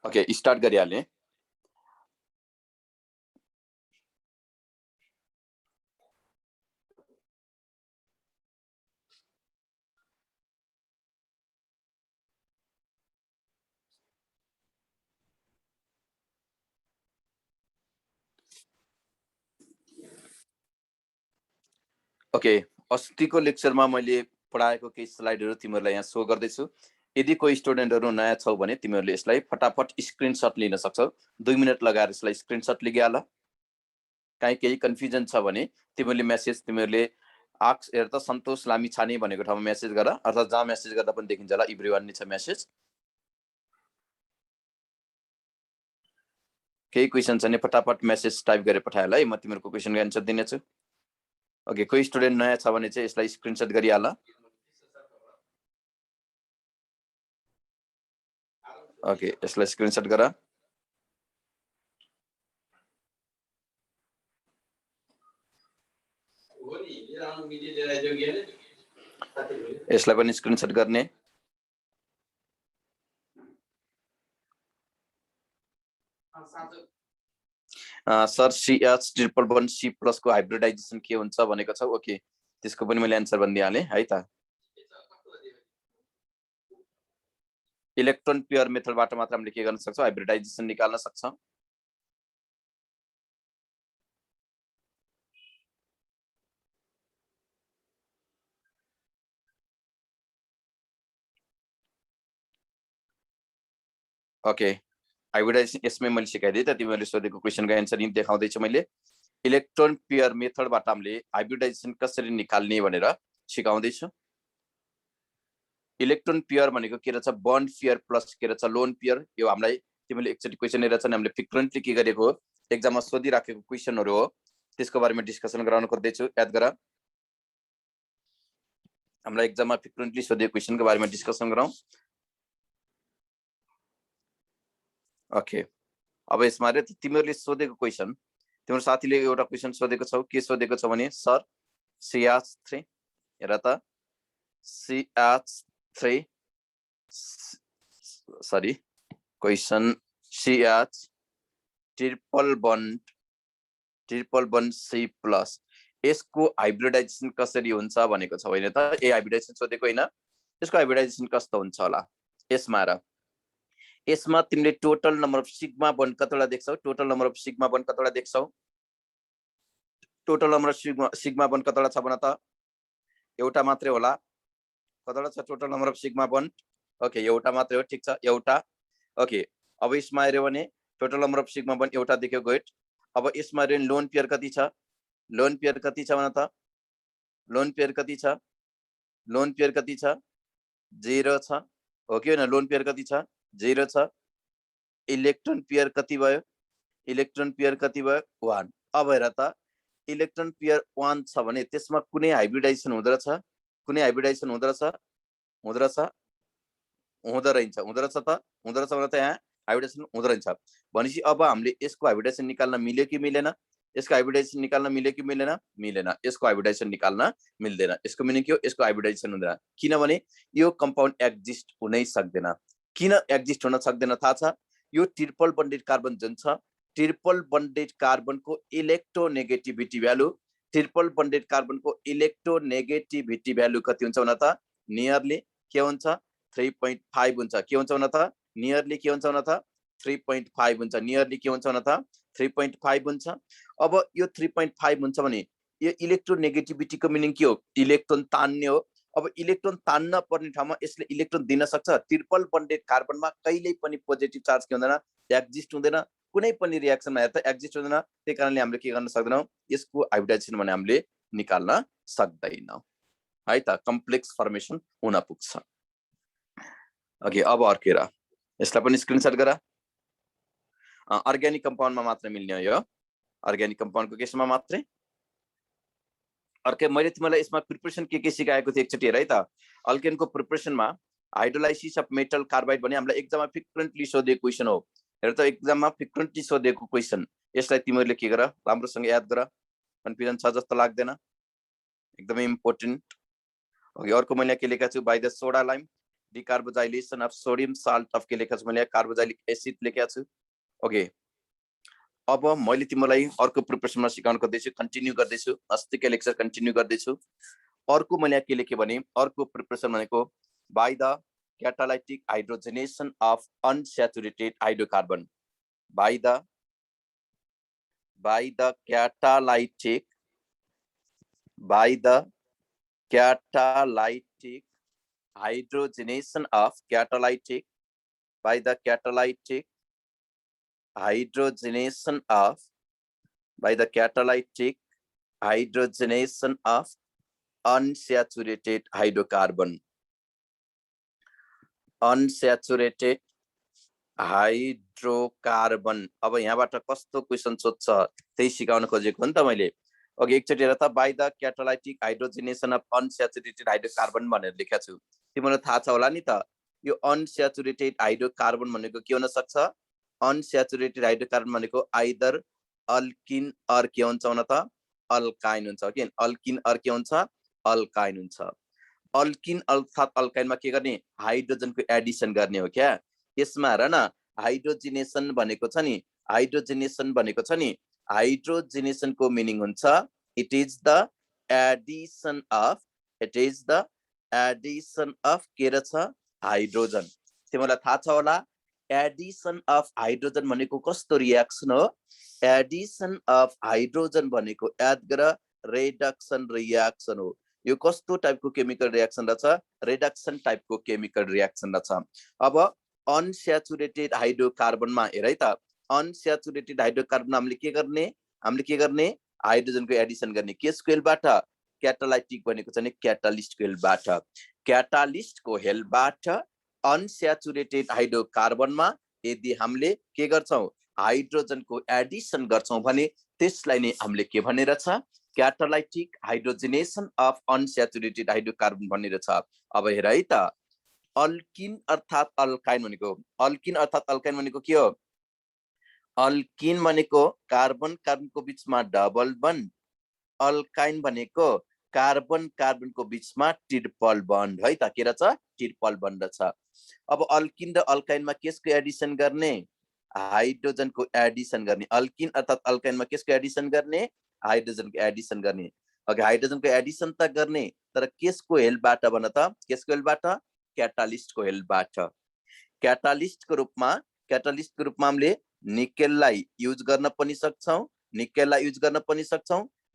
Okay start गरिहालेँ। Okay अस्तिको लेक्चरमा मैले पढाएको केही स्लाइडहरू तिमीहरूलाई यहाँ सो गर्दैछु। यदि कोही स्टुडेन्टहरू नयाँ छौ भने तिमीहरूले यसलाई फटाफट स्क्रिनसट लिन सक्छौ। 2 मिनेट लगाएर यसलाई स्क्रिनसट लिइहाल। काहीँ केही कन्फ्युजन छ भने तिमीहरूले मेसेज तिमीहरूले आक्स हेर त सन्तोष लामी छाने भनेको ठाउँमा मेसेज गर, अर्थात् जहाँ मेसेज गर्दा पनि देखिन्छ होला एभ्रीवान नै छ मेसेज। केही क्वेसन छ भने फटाफट मेसेज टाइप गरेर पठाइहाल है, म तिमीहरूको क्वेसनको एन्सर दिनेछु। ओके कोही स्टुडेन्ट नयाँ छ भने चाहिँ यसलाई स्क्रिनसट गरिहाल। ओके यसलाई स्क्रिनसट गर। यसलाई पनि स्क्रिनसट गर्ने। सर CH111C+ को हाइब्रिडाइजेसन के हुन्छ भनेको छ। ओके त्यसको पनि मैले एन्सर भनिदिइहालेँ है त। इलेक्ट्रोन पेयर मेथडबाट मात्र हामीले के गर्न सक्छौँ, हाइब्रिडाइजेसन निकाल्न सक्छौँ। ओके हाइब्रिडाइजेसन यसमै मैले सिकाइदिएँ त, तिमीहरूले सोधेको क्वेसनको एन्सर यिन देखाउँदैछु मैले। इलेक्ट्रोन पेयर मेथडबाट हामीले हाइब्रिडाइजेसन कसरी निकाल्ने भनेर सिकाउँदैछु। इलेक्ट्रोन पेयर भनेको के रहेछ, बन्ड पेयर प्लस के रहेछ लोन पेयर। यो हामीलाई तिमीले एकचोटि क्वेसन हेरेछ भने हामीले फ्रिक्वेन्टली के गरेको हो, एक्जाममा सोधिराखेको क्वेसनहरू हो, त्यसको बारेमा डिस्कसन गराउन खोज्दैछु। याद गर, हामीलाई एक्जाममा फ्रिक्वेन्टली सोधिएको क्वेसनको बारेमा डिस्कसन गरौँ। ओके अब यसमा रे तिमीहरूले सोधेको क्वेसन, तिम्रो साथीले एउटा क्वेसन सोधेको छौ, के सोधेको छ भने सर CH3 हेर त CH3 sorry question CH triple bond C+ यसको हाइब्रिडाइजेसन कसरी हुन्छ भनेको छ होइन त। ए हाइब्रिडाइजेसन सोधेको होइन, यसको हाइब्रिडाइजेसन कस्तो हुन्छ होला। यसमा तिमीले total number of sigma bond कतिवटा देख्छौ, total number of sigma bond कतिवटा देख्छौ, total number of sigma bond कतिवटा छ भन त। एउटा मात्रै होला। कतिवटा छ total number of sigma bond? Okay एउटा मात्रै हो, ठिक छ एउटा। ओके अब यसमा हेऱ्यो भने total number of sigma bond एउटा देख्यो, गुड। अब यसमा हेऱ्यो भने लोन पेयर कति छ, लोन पेयर कति छ भन त, लोन पेयर कति छ, लोन पेयर कति छ 0 छ, हो कि होइन। लोन पेयर कति छ 0 छ। इलेक्ट्रोन पेयर कति भयो, इलेक्ट्रोन पेयर कति भयो 1। अब हेर त इलेक्ट्रोन पेयर 1 छ भने त्यसमा कुनै हाइब्रिडाइजेसन हुँदो रहेछ, कुनै हाइब्रिडाइजेसन हुँदो रहेछ, हुँदो रहेछ, हुँदो रहेछ, हुँदो रहेछ त, हुँदो रहेछ भने त यहाँ हाइब्रिडाइजेसन हुँदो रहेछ भनेपछि अब हामीले यसको हाइब्रिडाइजेसन निकाल्न मिल्यो कि मिलेन, यसको हाइब्रिडाइजेसन निकाल्न मिल्यो कि मिलेन, मिलेन। यसको हाइब्रिडाइजेसन निकाल्न मिल्दैन। यसको मिनिङ के हो, यसको हाइब्रिडाइजेसन हुँदैन, किनभने यो कम्पाउन्ड एक्जिस्ट हुनै सक्दैन। किन एक्जिस्ट हुन सक्दैन थाहा छ, यो ट्रिपल बन्डेड कार्बन जुन छ, ट्रिपल बन्डेड कार्बनको इलेक्ट्रोनेगेटिभिटी भ्यालु, ट्रिपल बन्डेड कार्बनको इलेक्ट्रोनेगेटिभिटी भ्यालु कति हुन्छ भन त, नियरली के हुन्छ 3.5 हुन्छ। के हुन्छ भन त, नियरली के हुन्छ भन त 3.5 हुन्छ, नियरली के हुन्छ भन त 3.5 हुन्छ। अब यो 3.5 हुन्छ भने यो इलेक्ट्रोनेगेटिभिटीको मिनिङ के हो, इलेक्ट्रोन तान्ने हो। अब इलेक्ट्रोन तान्न पर्ने ठाउँमा यसले इलेक्ट्रोन दिन सक्छ। ट्रिपल बन्डेड कार्बनमा कहिल्यै पनि पोजिटिभ चार्ज के हुँदैन, एक्जिस्ट हुँदैन, कुनै पनि रिएक्सनमा हेर त एक्जिस्ट हुँदैन। त्यही कारणले हामीले के गर्न सक्दैनौँ, यसको हाइब्रिडाइजेसन भने हामीले निकाल्न सक्दैनौँ है त, कम्प्लेक्स फर्मेसन हुन पुग्छ। ओके अब अर्को हेर, यसलाई पनि स्क्रिनसट गर। अर्ग्यानिक कम्पाउन्डमा मात्र मिल्ने हो यो, अर्ग्यानिक कम्पाउन्डको केसमा मात्रै। अर्कै मैले तिमीलाई यसमा प्रिपरेसन के सिकाएको थिएँ एकचोटि हेर है त। अल्केनको प्रिपरेसनमा हाइड्रोलाइसिस अफ मेटल कार्बाइड भने हामीलाई एक्जाममा फ्रिक्वेन्टली सोधेको क्वेसन हो। हेर त एक्जाममा फ्रिक्वेन्टली सोधेको क्वेसन, यसलाई तिमीहरूले के गर, राम्रोसँग याद गर, कन्फ्युजन छ जस्तो लाग्दैन। एकदमै इम्पोर्टेन्ट। ओके, अर्को मैले के लेखेको छु, by the soda lime decarboxylation of sodium salt of के लेखेको छु मैले, कार्बोजाइलिक एसिड लेखेको छु। ओके, अब मैले तिमीलाई अर्को प्रिपरेसनमा सिकाउन खोज्दैछु, कन्टिन्यू गर्दैछु, अस्तिकै लेक्चर कन्टिन्यू गर्दैछु। अर्को मैले के लेखेँ भने, अर्को प्रिपरेसन भनेको by the catalytic hydrogenation of unsaturated hydrocarbon, by the catalytic hydrogenation of catalytic unsaturated hydrocarbon, unsaturated hydrocarbon. अब यहाँबाट कस्तो क्वेसन सोध्छ त्यही सिकाउन खोजेको हो नि त मैले। ओके, एकचोटि हेर त, by the catalytic hydrogenation of unsaturated hydrocarbon भनेर लेखेको छु। तिमीलाई थाहा छ होला नि त, यो अनस्याचुरेटेड हाइड्रोकार्बन भनेको के हुन सक्छ? अनस्याचुरेटेड हाइड्रोकार्बन भनेको आइदर अल्किन अर के हुन्छ भन त, अल्काइन हुन्छ। ओके, अल्किन अर के हुन्छ, अल्काइन हुन्छ। अल्किन अर्थात् अल्काइनमा के गर्ने, हाइड्रोजनको एडिसन गर्ने हो क्या। यसमा हेर न, हाइड्रोजिनेसन भनेको छ नि, हाइड्रोजिनेसन भनेको छ नि, हाइड्रोजिनेसनको मिनिङ हुन्छ it is the Edison of के रहेछ, हाइड्रोजन। तिमीलाई थाहा छ होला, एडिसन अफ हाइड्रोजन भनेको कस्तो रियाक्सन हो? एडिसन अफ हाइड्रोजन भनेको याद गर, रेडक्सन रियाक्सन हो। यो कस्तो टाइपको केमिकल रियाक्सन रहेछ? रिडक्सन टाइपको केमिकल रियाक्सन रहेछ। अब अनस्याचुरेटेड हाइड्रोकार्बनमा हेर है त, अनस्याचुरेटेड हाइड्रोकार्बन हामीले के गर्ने, हाइड्रोजनको एडिसन गर्ने। केसको हेल्पबाट? क्याटालाइटिक भनेको छ नि, क्याटालिस्टको हेल्पबाट। क्याटालिस्टको हेल्पबाट अनस्याचुरेटेड हाइड्रोकार्बनमा यदि हामीले के गर्छौं, हाइड्रोजनको एडिसन गर्छौं भने त्यसलाई नै हामीले के भनेर छ, क्याटालाइटिक हाइड्रोजिनेसन अफ अनस्याचुरेटेड हाइड्रोकार्बन भनेर छ। अब हेर है त, अल्किन अर्थात् अल्काइन भनेको, अल्किन अर्थात् अल्काइन भनेको के हो? अल्किन भनेको कार्बन कार्बनको बीचमा डबल बन्ड, अल्काइन भनेको कार्बन कार्बनको बीचमा ट्रिपल बन्ड है त, के रहेछ, ट्रिपल बन्ड छ। अब अल्किन र अल्काइनमा केसको एडिसन गर्ने, हाइड्रोजनको एडिसन गर्ने। अल्किन अर्थात् अल्काइनमा केसको एडिसन गर्ने, हाइड्रोजनको एडिसन गर्ने। ओके, हाइड्रोजनको एडिसन त गर्ने, तर केसको हेल्पबाट भन त, केसको हेल्पबाट, क्याटालिस्टको हेल्पबाट। क्याटालिस्टको रूपमा हामीले निकेललाई युज गर्न पनि सक्छौं,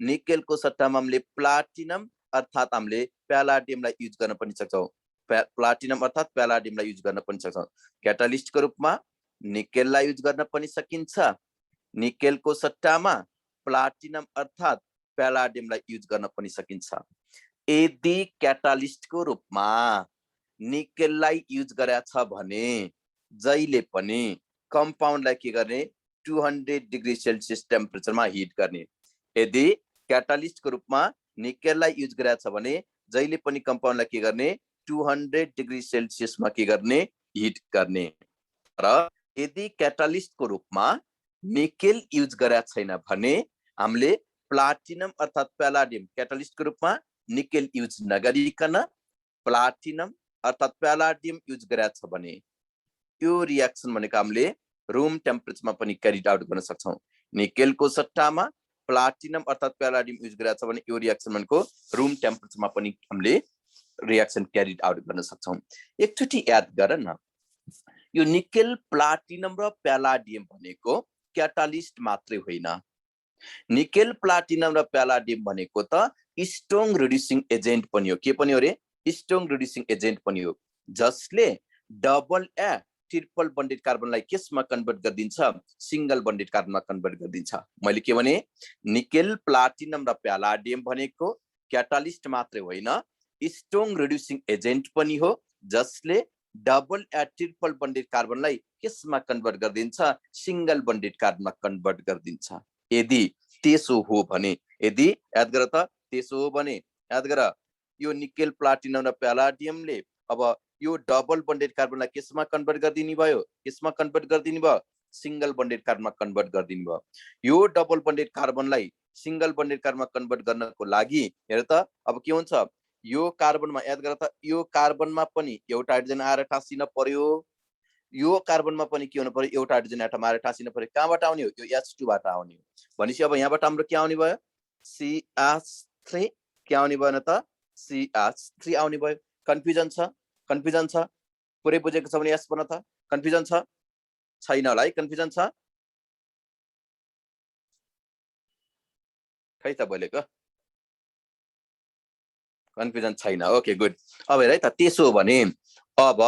निकेलको सट्टामा हामीले प्लाटिनम अर्थात् हामीले प्यालाडियमलाई युज गर्न पनि सक्छौं, प्लाटिनम अर्थात् प्यालाडियमलाई युज गर्न पनि सक्छौं। क्याटालिस्टको रूपमा निकेललाई युज गर्न पनि सकिन्छ, निकेलको सट्टामा प्लाटिनम अर्थात् प्यालाडियमलाई युज गर्न पनि सकिन्छ। यदि क्याटालिस्टको रूपमा निकेललाई युज गरेको छ भने जहिले पनि कम्पाउन्डलाई के गर्ने, 200 डिग्री सेल्सियस टेम्परेचरमा हिट गर्ने। यदि क्याटालिस्टको रूपमा निकेललाई युज गरेको छ भने जहिले पनि कम्पाउन्डलाई के गर्ने, 200 डिग्री सेल्सियसमा के गर्ने, हिट गर्ने। र यदि क्याटालिस्टको रूपमा निकेल युज गरेको छैन भने हामीले प्लाटिनम अर्थात् प्यालाडियम, क्याटालिस्टको रूपमा निकेल युज नगरिकन प्लाटिनम अर्थात् प्यालाडियम युज गरेको छ भने यो रियाक्सन भनेको हामीले रुम टेम्परेचरमा पनि क्यारिड आउट गर्न सक्छौं। निकेलको सट्टामा प्लाटिनम अर्थात् प्यालाडियम युज गरेको छ भने यो रियाक्सन भनेको रुम टेम्परेचरमा पनि हामीले रियाक्सन क्यारिड आउट गर्न सक्छौं। एकचोटि याद गर न, यो निकेल, प्लाटिनम र प्यालाडियम भनेको क्याटालिस्ट मात्रै होइन, निकेल, प्लाटिनम र प्यालाडियम भनेको त स्ट्रङ रिड्युसिङ एजेन्ट पनि हो। के पनि हो रे? स्ट्रङ रिड्युसिङ एजेन्ट पनि हो, जसले डबल या ट्रिपल बन्डेड कार्बनलाई केसमा कन्भर्ट गरिदिन्छ, सिंगल बन्डेड कार्बनमा कन्भर्ट गरिदिन्छ। मैले के भने, निकेल, प्लाटिनम र प्यालाडियम भनेको क्याटालिस्ट मात्रै होइन, स्ट्रङ रिड्युसिङ एजेन्ट पनि हो, जसले डबल या ट्रिपल बन्डेड कार्बनलाई केसमा कन्भर्ट गरिदिन्छ, सिंगल बन्डेड कार्बनमा कन्भर्ट गरिदिन्छ। यदि त्यसो हो भने, यदि याद गर त, त्यसो हो भने याद गर, यो निकेल, प्लाटिनम र प्यालाडियमले अब यो डबल बन्डेड कार्बनलाई केसमा कन्भर्ट गरिदिने भयो, केसमा कन्भर्ट गरिदिने भयो, सिंगल बन्डेड कार्बनमा कन्भर्ट गरिदिने भयो। यो डबल बन्डेड कार्बनलाई सिंगल बन्डेड कार्बनमा कन्भर्ट गर्नको लागि हेर त अब के हुन्छ यो कार्बनमा याद गर त यो कार्बनमा पनि एउटा हाइड्रोजन आएर टाँसिन पर्यो यो कार्बनमा पनि के हुनु पर्यो एउटा हाइड्रोजन एटम आएर टाँसिन पर्यो कहाँबाट आउने हो यो H2 बाट आउने हो भनेपछि अब यहाँबाट हाम्रो के आउने भयो CH3 के आउने भयो त CH3 आउने भयो कन्फ्युजन छ पुरै बुझेको छ भने यस भन त कन्फ्युजन छैन होला है कन्फ्युजन छ खै त बोलेको कन्फ्युजन छैन ओके गुड अब हेर है त त्यसो हो भने अब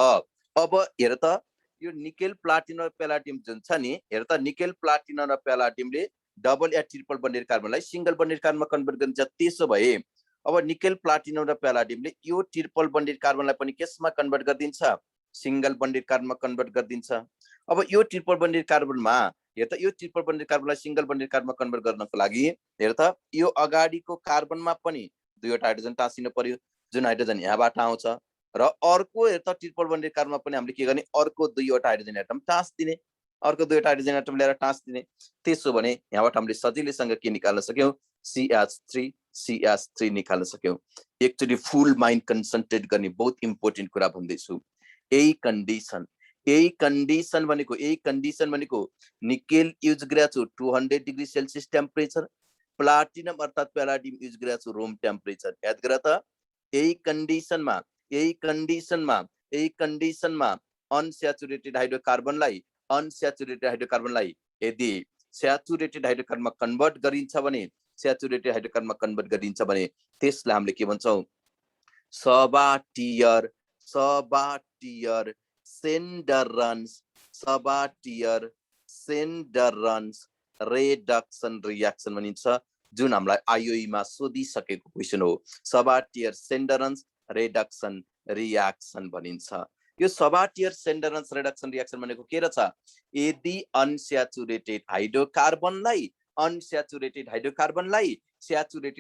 हेर त यो निकेल प्लाटिनम र प्यालाडियम जुन छ नि हेर त निकेल प्लाटिनम र प्यालाडियमले डबल या ट्रिपल बन्डेड कार्बनलाई सिंगल बन्डेड कार्बनमा कन्भर्ट गरिन्छ त्यसो भए अब निकेल प्लाटिनम र प्यालाडियमले यो ट्रिपल बन्डेड कार्बनलाई पनि केसमा कन्भर्ट गरिदिन्छ सिंगल बन्डेड कार्बनमा कन्भर्ट गरिदिन्छ अब यो ट्रिपल बन्डेड कार्बनमा हेर त यो ट्रिपल बन्डेड कार्बनलाई सिंगल बन्डेड कार्बनमा कन्भर्ट गर्नको लागि हेर त यो अगाडिको कार्बनमा पनि दुईवटा हाइड्रोजन टाँसिनु पर्यो जुन हाइड्रोजन यहाँबाट आउँछ र अर्को हेर त ट्रिपल बन्डेड कार्बनमा पनि हामीले के गर्ने अर्को दुईवटा हाइड्रोजन एटम टाँसिदिने अर्को दुईवटा हाइड्रोजन एटम ल्याएर टाँसिदिने त्यसो भने यहाँबाट हामीले सजिलैसँग के निकाल्न सक्यौं CH3 निकाल्न सक्यौं एक्चुअली फुल माइन्ड कन्सन्ट्रेट गर्ने बहुत इम्पोर्टेन्ट कुरा भन्दैछु यही कन्डिसन भनेको निकेल युज गरेको छु 200 डिग्री सेल्सियस टेम्परेचर प्लाटिनम अर्थात प्यालाडियम युज गरेको छु रूम टेम्परेचर याद गर त यही कन्डिसनमा अनस्याचुरेटेड हाइड्रोकार्बनलाई यदि स्याचुरेटेड हाइड्रोकार्बनमा कन्भर्ट गरिन्छ भने त्यसलाई हामीले के भन्छौं सबाटियर सेन्डरन्स रेडक्सन रियाक्सन भनिन्छ जुन हामीलाई आईओई मा सोधिसकेको क्वेशन हो सबाटियर सेन्डरन्स रेडक्सन रियाक्सन भनिन्छ यो सबाटियर सेन्डरन्स रेडक्सन रियाक्सन भनेको के रहेछ यदि अनस्याचुरेटेड हाइड्रोकार्बनलाई स्याचुरेटेड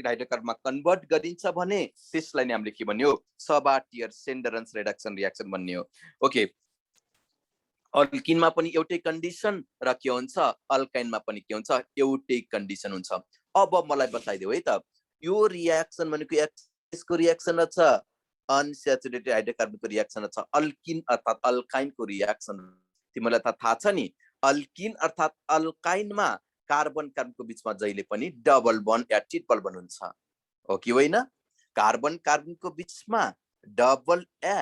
हाइड्रोकार्बनमा कन्भर्ट गरिन्छ भने त्यसलाई नै हामीले के भन्यो सबाटियर सेन्डरन्स रेडक्सन रियाक्सन भन्ने हो ओके अल्किनमा पनि एउटै कन्डिसन र के हुन्छ अल्काइनमा पनि के हुन्छ एउटै कन्डिसन हुन्छ अब मलाई बताइदेऊ है त यो रियाक्सन भनेको यसको रियाक्सन छ अनस्याचुरेटेड हाइड्रोकार्बनको रियाक्सन छ अल्किन अर्थात अल्काइनको रियाक्सन तिमीलाई थाहा छ नि अल्किन अर्थात अल्काइनमा कार्बन कार्बनको बीचमा जहिले पनि डबल बन्ड या ट्रिपल बन्ड हुन्छ हो कि होइन कार्बन कार्बनको बीचमा डबल या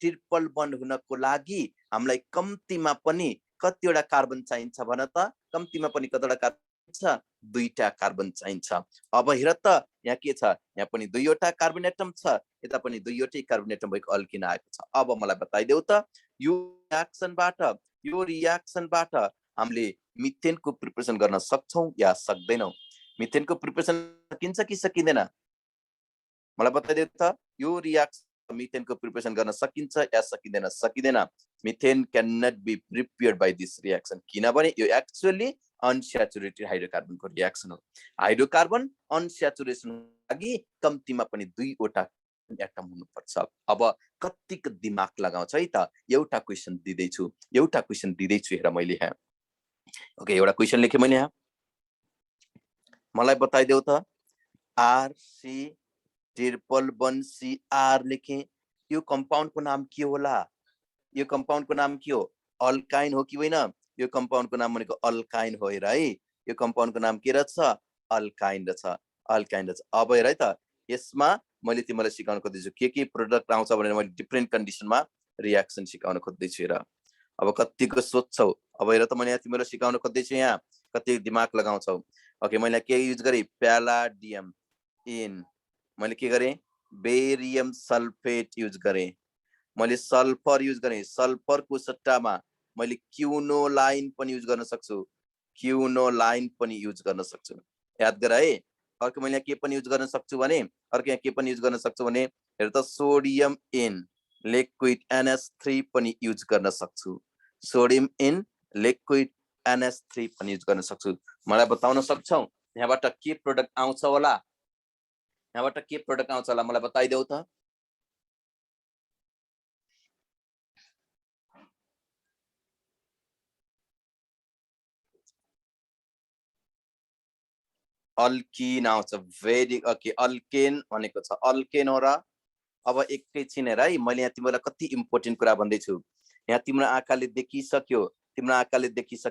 ट्रिपल बन्ड हुनको लागि हामीलाई कम्तीमा पनि कतिवटा कार्बन चाहिन्छ भन त कम्तीमा पनि कतिवटा कार्बन चाहिन्छ दुईटा कार्बन चाहिन्छ अब हेर त यहाँ के छ यहाँ पनि दुईवटा कार्बन एटम छ यता पनि दुईवटै कार्बन एटम भएको अल्किन आएको छ अब मलाई बताइदेऊ त यो रियाक्सनबाट हामीले मिथेनको प्रिपरेसन गर्न सक्छौं या सक्दैनौं मिथेनको प्रिपरेसन सकिन्छ कि सकिँदैन मलाई बताइदेऊ त यो रियाक्सन मिथेनको प्रिपरेसन गर्न सकिन्छ या सकिँदैन methane can not be prepared by this reaction किनभने यो एक्चुअली अनस्याचुरेटेड हाइड्रोकार्बनको रियाक्सन हो हाइड्रोकार्बन अनस्याचुरेसन लागि कम्तीमा पनि दुईवटा एटम हुनुपर्छ अब कतिको दिमाग लगाउँछ है त एउटा क्वेशन दिदैछु हेर मैले यहाँ ओके एउटा क्वेशन लेखे मैले यहाँ मलाई बताइदेऊ त RC ट्रिपल बन्ड CR लेखे यो कम्पाउन्डको नाम के होला यो कम्पाउन्डको नाम के हो अल्काइन हो कि होइन यो कम्पाउन्डको नाम भनेको अल्काइन हो हेर है यो कम्पाउन्डको नाम के रहेछ अल्काइन रहेछ अब हेर है त यसमा मैले तिमीलाई सिकाउन खोज्दैछु के प्रोडक्ट आउँछ भनेर मैले डिफरेन्ट कन्डिसनमा रियाक्सन सिकाउन खोज्दैछु हेर अब कतिको सोध्छौ अब हेर त मैले यहाँ तिमीलाई सिकाउन खोज्दैछु यहाँ कति दिमाग लगाउँछौ ओके मैले के युज गरे प्यालाडियम इन मैले के गरे बेरियम सल्फेट युज गरे मैले सल्फर युज गरे सल्फरको सट्टामा मैले क्युनोलाइन पनि युज गर्न सक्छु याद गर है अर्को मैले के पनि युज गर्न सक्छु भने हेर त सोडियम इन लिक्विड NH3 पनि युज गर्न सक्छु मलाई बताउन सक्छौ यहाँबाट के प्रोडक्ट आउँछ होला मलाई बताइदेऊ त अल्किन आउँछ भेरी ओके अल्केन भनेको छ अल्केन हो र अब एकैछिन हेर है मैले यहाँ तिमीलाई कति इम्पोर्टेन्ट कुरा भन्दैछु यहाँ तिम्रो आँखाले देखिसक्यो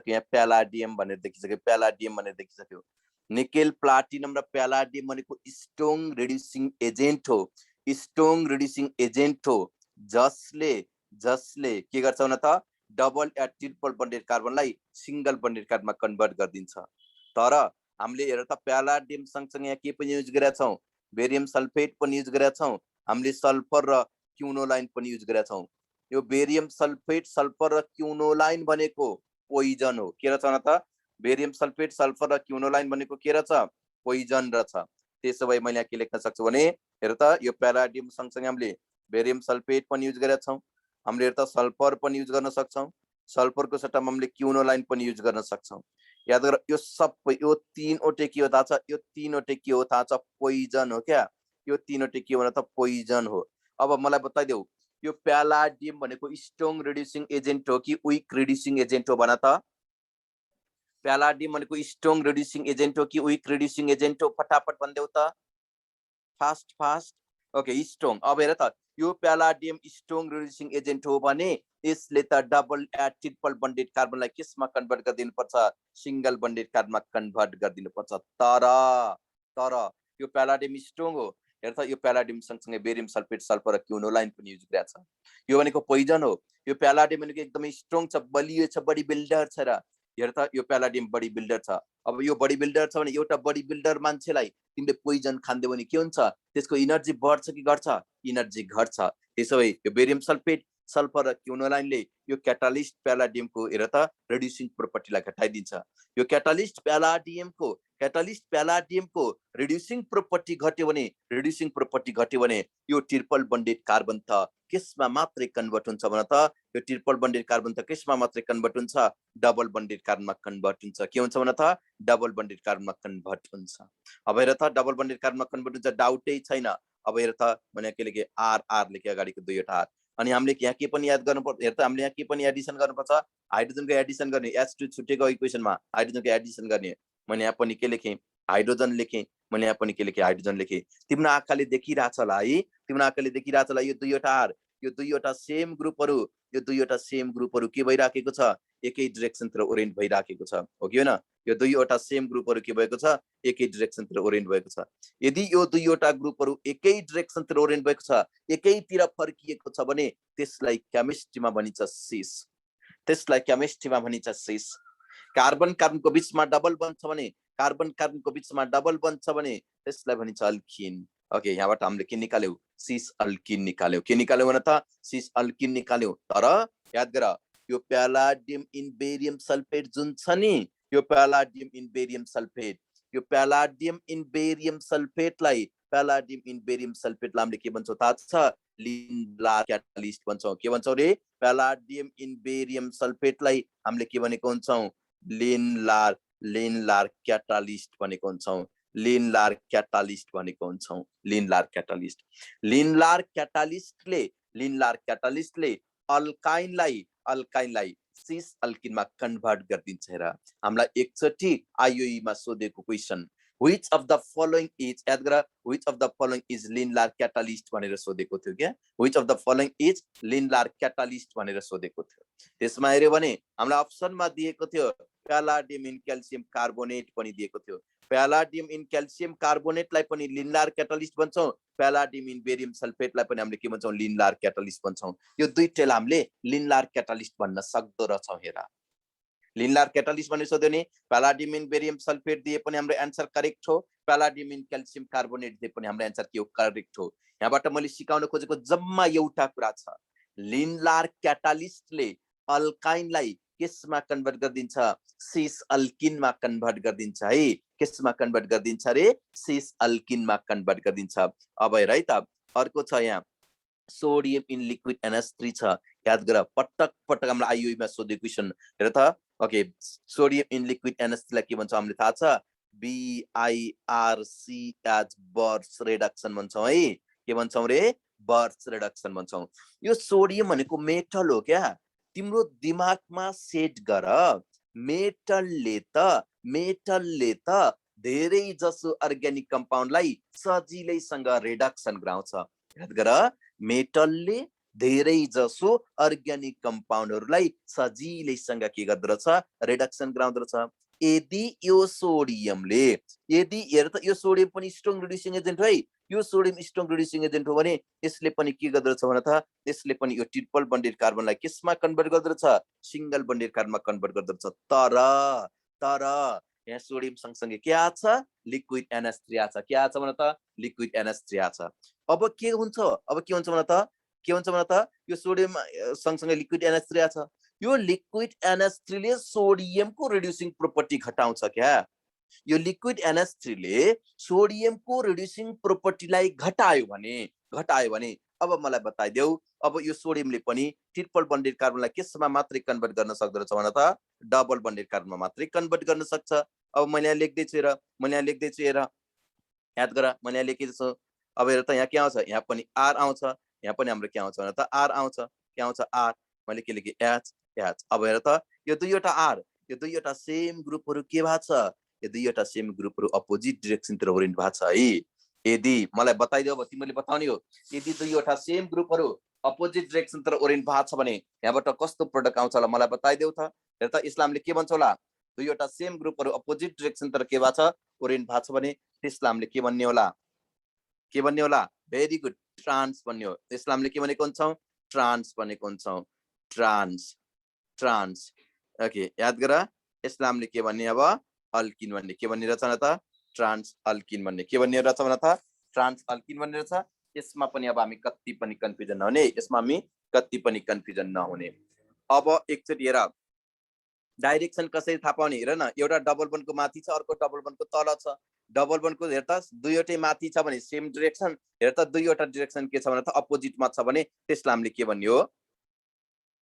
यहाँ प्यालाडियम भनेर देखिसक्यो प्यालाडियम भनेर देखिसक्यो निकेल प्लाटिनम र प्यालाडियम भनेको स्ट्रङ रिड्युसिङ एजेन्ट हो स्ट्रङ रिड्युसिङ एजेन्ट हो जसले जसले के गर्छ भने त डबल या ट्रिपल बन्डेड कार्बनलाई सिंगल बन्डेड कार्बनमा कन्भर्ट गरिदिन्छ तर हामीले हेर त प्यालाडियम सँगसँगै यहाँ के पनि युज गरेका छौं बेरियम सल्फेट पनि युज गरेका छौं हामीले सल्फर र क्युनोलाइन पनि युज गरेका छौं यो बेरियम सल्फेट सल्फर र क्युनोलाइन भनेको पोइजन हो के रहेछ त बेरियम सल्फेट सल्फर र क्युनोलाइन भनेको के रहेछ पोइजन रहेछ त्यसो भए मैले यहाँ के लेख्न सक्छु भने हेर त यो प्यालाडियम सँगसँगै हामीले बेरियम सल्फेट पनि युज गरेका छौं हामीले हेर त सल्फर पनि युज गर्न सक्छौं सल्फरको सट्टामा हामीले क्युनोलाइन पनि युज गर्न सक्छौं याद गर यो सबै यो तीनवटै के हो थाहा छ यो तीनवटै के हो थाहा छ पोइजन हो क्या यो तीनवटै के हो त पोइजन हो अब मलाई बताइदेऊ यो प्यालाडियम भनेको स्ट्रङ रिड्युसिङ एजेन्ट हो कि विक रिड्युसिङ एजेन्ट हो भन त प्यालाडियम भनेको स्ट्रङ रिड्युसिङ एजेन्ट हो कि विक रिड्युसिङ एजेन्ट हो फटाफट भन्देऊ त फास्ट फास्ट ओके स्ट्रङ अब हेर त यो प्यालाडियम स्ट्रङ रिड्युसिङ एजेन्ट हो भने यसले त डबल या ट्रिपल बन्डेड कार्बनलाई केसमा कन्भर्ट गरिदिनु पर्छ सिंगल बन्डेड कार्बनमा कन्भर्ट गरिदिनु पर्छ तर तर यो प्यालाडियम स्ट्रङ हो हेर त यो प्यालाडियम सँगसँगै बेरियम सल्फेट सल्फर र क्युनोलाइन पनि युज गरेको छ यो भनेको पोइजन हो यो प्यालाडियम भनेको एकदमै स्ट्रङ छ बलियो छ बडी बिल्डर छ र हेर त यो प्यालाडियम बडी बिल्डर छ अब यो बडी बिल्डर छ भने एउटा बडी बिल्डर मान्छेलाई तिमीले पोइजन खान्दियो भने के हुन्छ त्यसको एनर्जी बढ्छ कि घट्छ एनर्जी घट्छ त्यसो भए यो बेरियम सल्फेट सल्फर र क्युनोलाइनले यो क्याटालिस्ट प्यालाडियमको हेर त रिड्युसिङ प्रोपर्टीलाई घटाइदिन्छ यो क्याटालिस्ट प्यालाडियमको रिड्युसिङ प्रोपर्टी घट्यो भने यो ट्रिपल बन्डेड कार्बन त केसमा मात्रै कन्भर्ट हुन्छ भने त यो ट्रिपल बन्डेड कार्बन त केसमा मात्रै कन्भर्ट हुन्छ डबल बन्डेड कार्बनमा कन्भर्ट हुन्छ के हुन्छ भने त डबल बन्डेड कार्बनमा कन्भर्ट हुन्छ अब हेर त डबल बन्डेड कार्बनमा कन्भर्ट हुन्छ डाउटै छैन अब हेर त मैले के लेखे आर आर लेखे अगाडिको दुईवटा आर अनि हामीले यहाँ के पनि याद गर्नुपर्छ हेर त हामीले यहाँ के पनि एडिसन गर्नुपर्छ हाइड्रोजनको एडिसन गर्ने H2 छुटेको इक्वेसनमा हाइड्रोजनको एडिसन गर्ने मैले यहाँ पनि के लेखेँ हाइड्रोजन लेखेँ मैले यहाँ पनि के लेखेँ हाइड्रोजन लेखेँ तिम्रो आँखाले देखिरहेछ होला है तिम्रो आँखाले देखिरहेछ होला यो दुईवटा आर यो दुईवटा सेम ग्रुपहरू के भइराखेको छ एकै डाइरेक्सनतिर ओरिएन्ट भइराखेको छ हो कि हैन यो दुईवटा सेम ग्रुपहरू के भएको छ एकै डाइरेक्सनतिर ओरिएन्ट भएको छ यदि यो दुईवटा ग्रुपहरू एकै डाइरेक्सनतिर ओरिएन्ट भएको छ एकैतिर फर्किएको छ भने त्यसलाई केमिस्ट्रीमा भनिन्छ सिस कार्बन कार्बनको बीचमा डबल बन्छ भने त्यसलाई भनिन्छ अल्किन ओके यहाँबाट हामीले के निकाल्यौ सिस अल्किन निकाल्यौ के निकाल्यौ भने त सिस अल्किन निकाल्यौ तर याद गर यो प्यालाडियम इन बेरियम सल्फेट जुन छ नि यो प्यालाडियम इन बेरियम सल्फेटलाई हामीले के भन्छौं थाहा छ लिन-लार क्याटालिस्ट भन्छौं के भन्छौं रे प्यालाडियम इन बेरियम सल्फेटलाई हामीले के भनेको हुन्छौं लिन-लार क्याटालिस्ट भनेको हुन्छौं लिन-लार क्याटालिस्टले अल्काइनलाई सिस अल्किनमा कन्भर्ट गरिदिन्छ हेर हामीलाई एकचोटी आईओई मा सोधेको question which of the following is याद गर which of the following is लिन-लार catalyst भनेर सोधेको थियो क्या which of the following is लिन-लार catalyst भनेर सोधेको थियो त्यसमा हेर्यो भने हामीलाई अप्सनमा दिएको थियो प्यालाडियम इन क्याल्सियम कार्बोनेट पनि दिएको थियो प्यालाडियम इन क्याल्सियम कार्बोनेटलाई पनि लिन-लार क्याटालिस्ट भन्छौं प्यालाडियम इन बेरियम सल्फेटलाई पनि हामीले के भन्छौं लिन-लार क्याटालिस्ट भन्छौं यो दुईटैलाई हामीले लिन-लार क्याटालिस्ट भन्न सक्दो रहेछौं हेर लिन-लार क्याटालिस्ट भनेर सोध्यो नि प्यालाडियम इन बेरियम सल्फेट दिए पनि हाम्रो आन्सर करेक्ट हो प्यालाडियम इन क्याल्सियम कार्बोनेट दिए पनि हाम्रो आन्सर के हो करेक्ट हो यहाँबाट मैले सिकाउन खोजेको जम्मा एउटा कुरा छ लिन-लार क्याटालिस्टले अल्काइनलाई केसमा कन्भर्ट गरिदिन्छ सिस अल्किनमा कन्भर्ट गरिदिन्छ है केसमा कन्भर्ट गरिदिन्छ रे सिस अल्किनमा कन्भर्ट गरिदिन्छ अब हेर है त अर्को छ यहाँ सोडियम इन लिक्विड NH3 छ याद गर पटक हामीलाई आईओई मा सोधेको क्वेशन हेर त okay sodium in liquid NH3 लाई के भन्छ हामीले थाहा छ BIRC एज बर्स रिडक्सन भन्छौं है के भन्छौं रे बर्स रिडक्सन भन्छौं यो सोडियम भनेको मेटल हो क्या तिम्रो दिमागमा सेट गर मेटलले त धेरै जसो अर्ग्यानिक कम्पाउन्डलाई सजिलैसँग रिडक्सन गराउँछ। याद गर, मेटलले धेरै जसो अर्ग्यानिक कम्पाउन्डहरूलाई सजिलैसँग के गर्दछ? रिडक्सन गराउँदछ। यदि यो सोडियमले, यदि हेर त यो सोडियम पनि स्ट्रङ रिड्युसिङ एजेन्ट है, यो सोडियम स्ट्रङ रिड्युसिङ एजेन्ट हो भने यसले पनि के गर्दछ भने त यसले पनि यो ट्रिपल बन्डेड कार्बनलाई केसमा कन्भर्ट गर्दछ? सिंगल बन्डेड कार्बनमा कन्भर्ट गर्दछ। तर यहाँ सोडियम सँगसँगै के आछ? लिक्विड NH3 आछ। के आछ भने त? लिक्विड NH3 आछ। अब के हुन्छ? अब के हुन्छ भने त? के हुन्छ भने त? यो सोडियम सँगसँगै लिक्विड NH3 आछ। यो लिक्विड NH3 ले सोडियमको रिड्युसिङ प्रोपर्टी घटाउँछ क्या? यो लिक्विड NH3 ले सोडियमको रिड्युसिङ प्रोपर्टीलाई घटायो भने अब मलाई बताइदेऊ, अब यो सोडियमले पनि ट्रिपल बन्डेड कार्बनलाई केसमा मात्रै कन्भर्ट गर्न सक्दछ भने त? डबल बन्डेड कार्बनमा मात्रै कन्भर्ट गर्न सक्छ। अब मैले यहाँ लेख्दैछु हेर, याद गर, मैले यहाँ लेखेको छु। अब हेर त यहाँ के आउँछ? यहाँ पनि R आउँछ, यहाँ पनि हाम्रो के आउँछ भने त? R आउँछ। के आउँछ? R। मैले के लेखेँ? H। अब हेर त, यो दुईवटा R, यो दुईवटा सेम ग्रुपहरू के भएको छ? यो दुईवटा सेम ग्रुपहरू अपोजिट डिरेक्सनतिर ओरिएन्ट भएको छ है। यदि मलाई बताइदेऊ, अब तिमीले बताउने हो, यदि दुईवटा सेम ग्रुपहरू अपोजिट डिरेक्सनतिर ओरिएन्ट भएको छ भने यहाँबाट कस्तो प्रोडक्ट आउँछ होला? मलाई बताइदेऊ त। हेर त, यसलाई हामीले के भन्छ होला? दुईवटा सेम ग्रुपहरू अपोजिट डिरेक्सनतिर के भएको छ? ओरिएन्ट भएको छ भने त्यसलाई हामीले के भन्ने होला? के भन्ने होला? भेरी गुड, ट्रान्स भन्ने हो। त्यसलाई हामीले के भनेको हुन्छौँ? ट्रान्स भनेको हुन्छौँ। ट्रान्स। ओके, याद गर, यसलाई हामीले के भन्ने? अब अल्किन भन्ने। के भन्ने रहेछ त? ट्रान्स अल्किन भन्ने। के भन्ने रहेछ भने त? ट्रान्स अल्किन भन्ने रहेछ। यसमा पनि अब हामी कति पनि कन्फ्युजन नहुने, यसमा हामी कति पनि कन्फ्युजन नहुने। अब एकचोटि हेर, डाइरेक्सन कसरी थाहा पाउने? हेर न, एउटा डबल बन्डको माथि छ, अर्को डबल बन्डको तल छ। डबल बन्डको हेर त दुईवटै माथि छ भने सेम डिरेक्सन, हेर त दुईवटा डिरेक्सन के छ भने त अपोजिटमा छ भने त्यसलाई हामीले के भन्ने हो?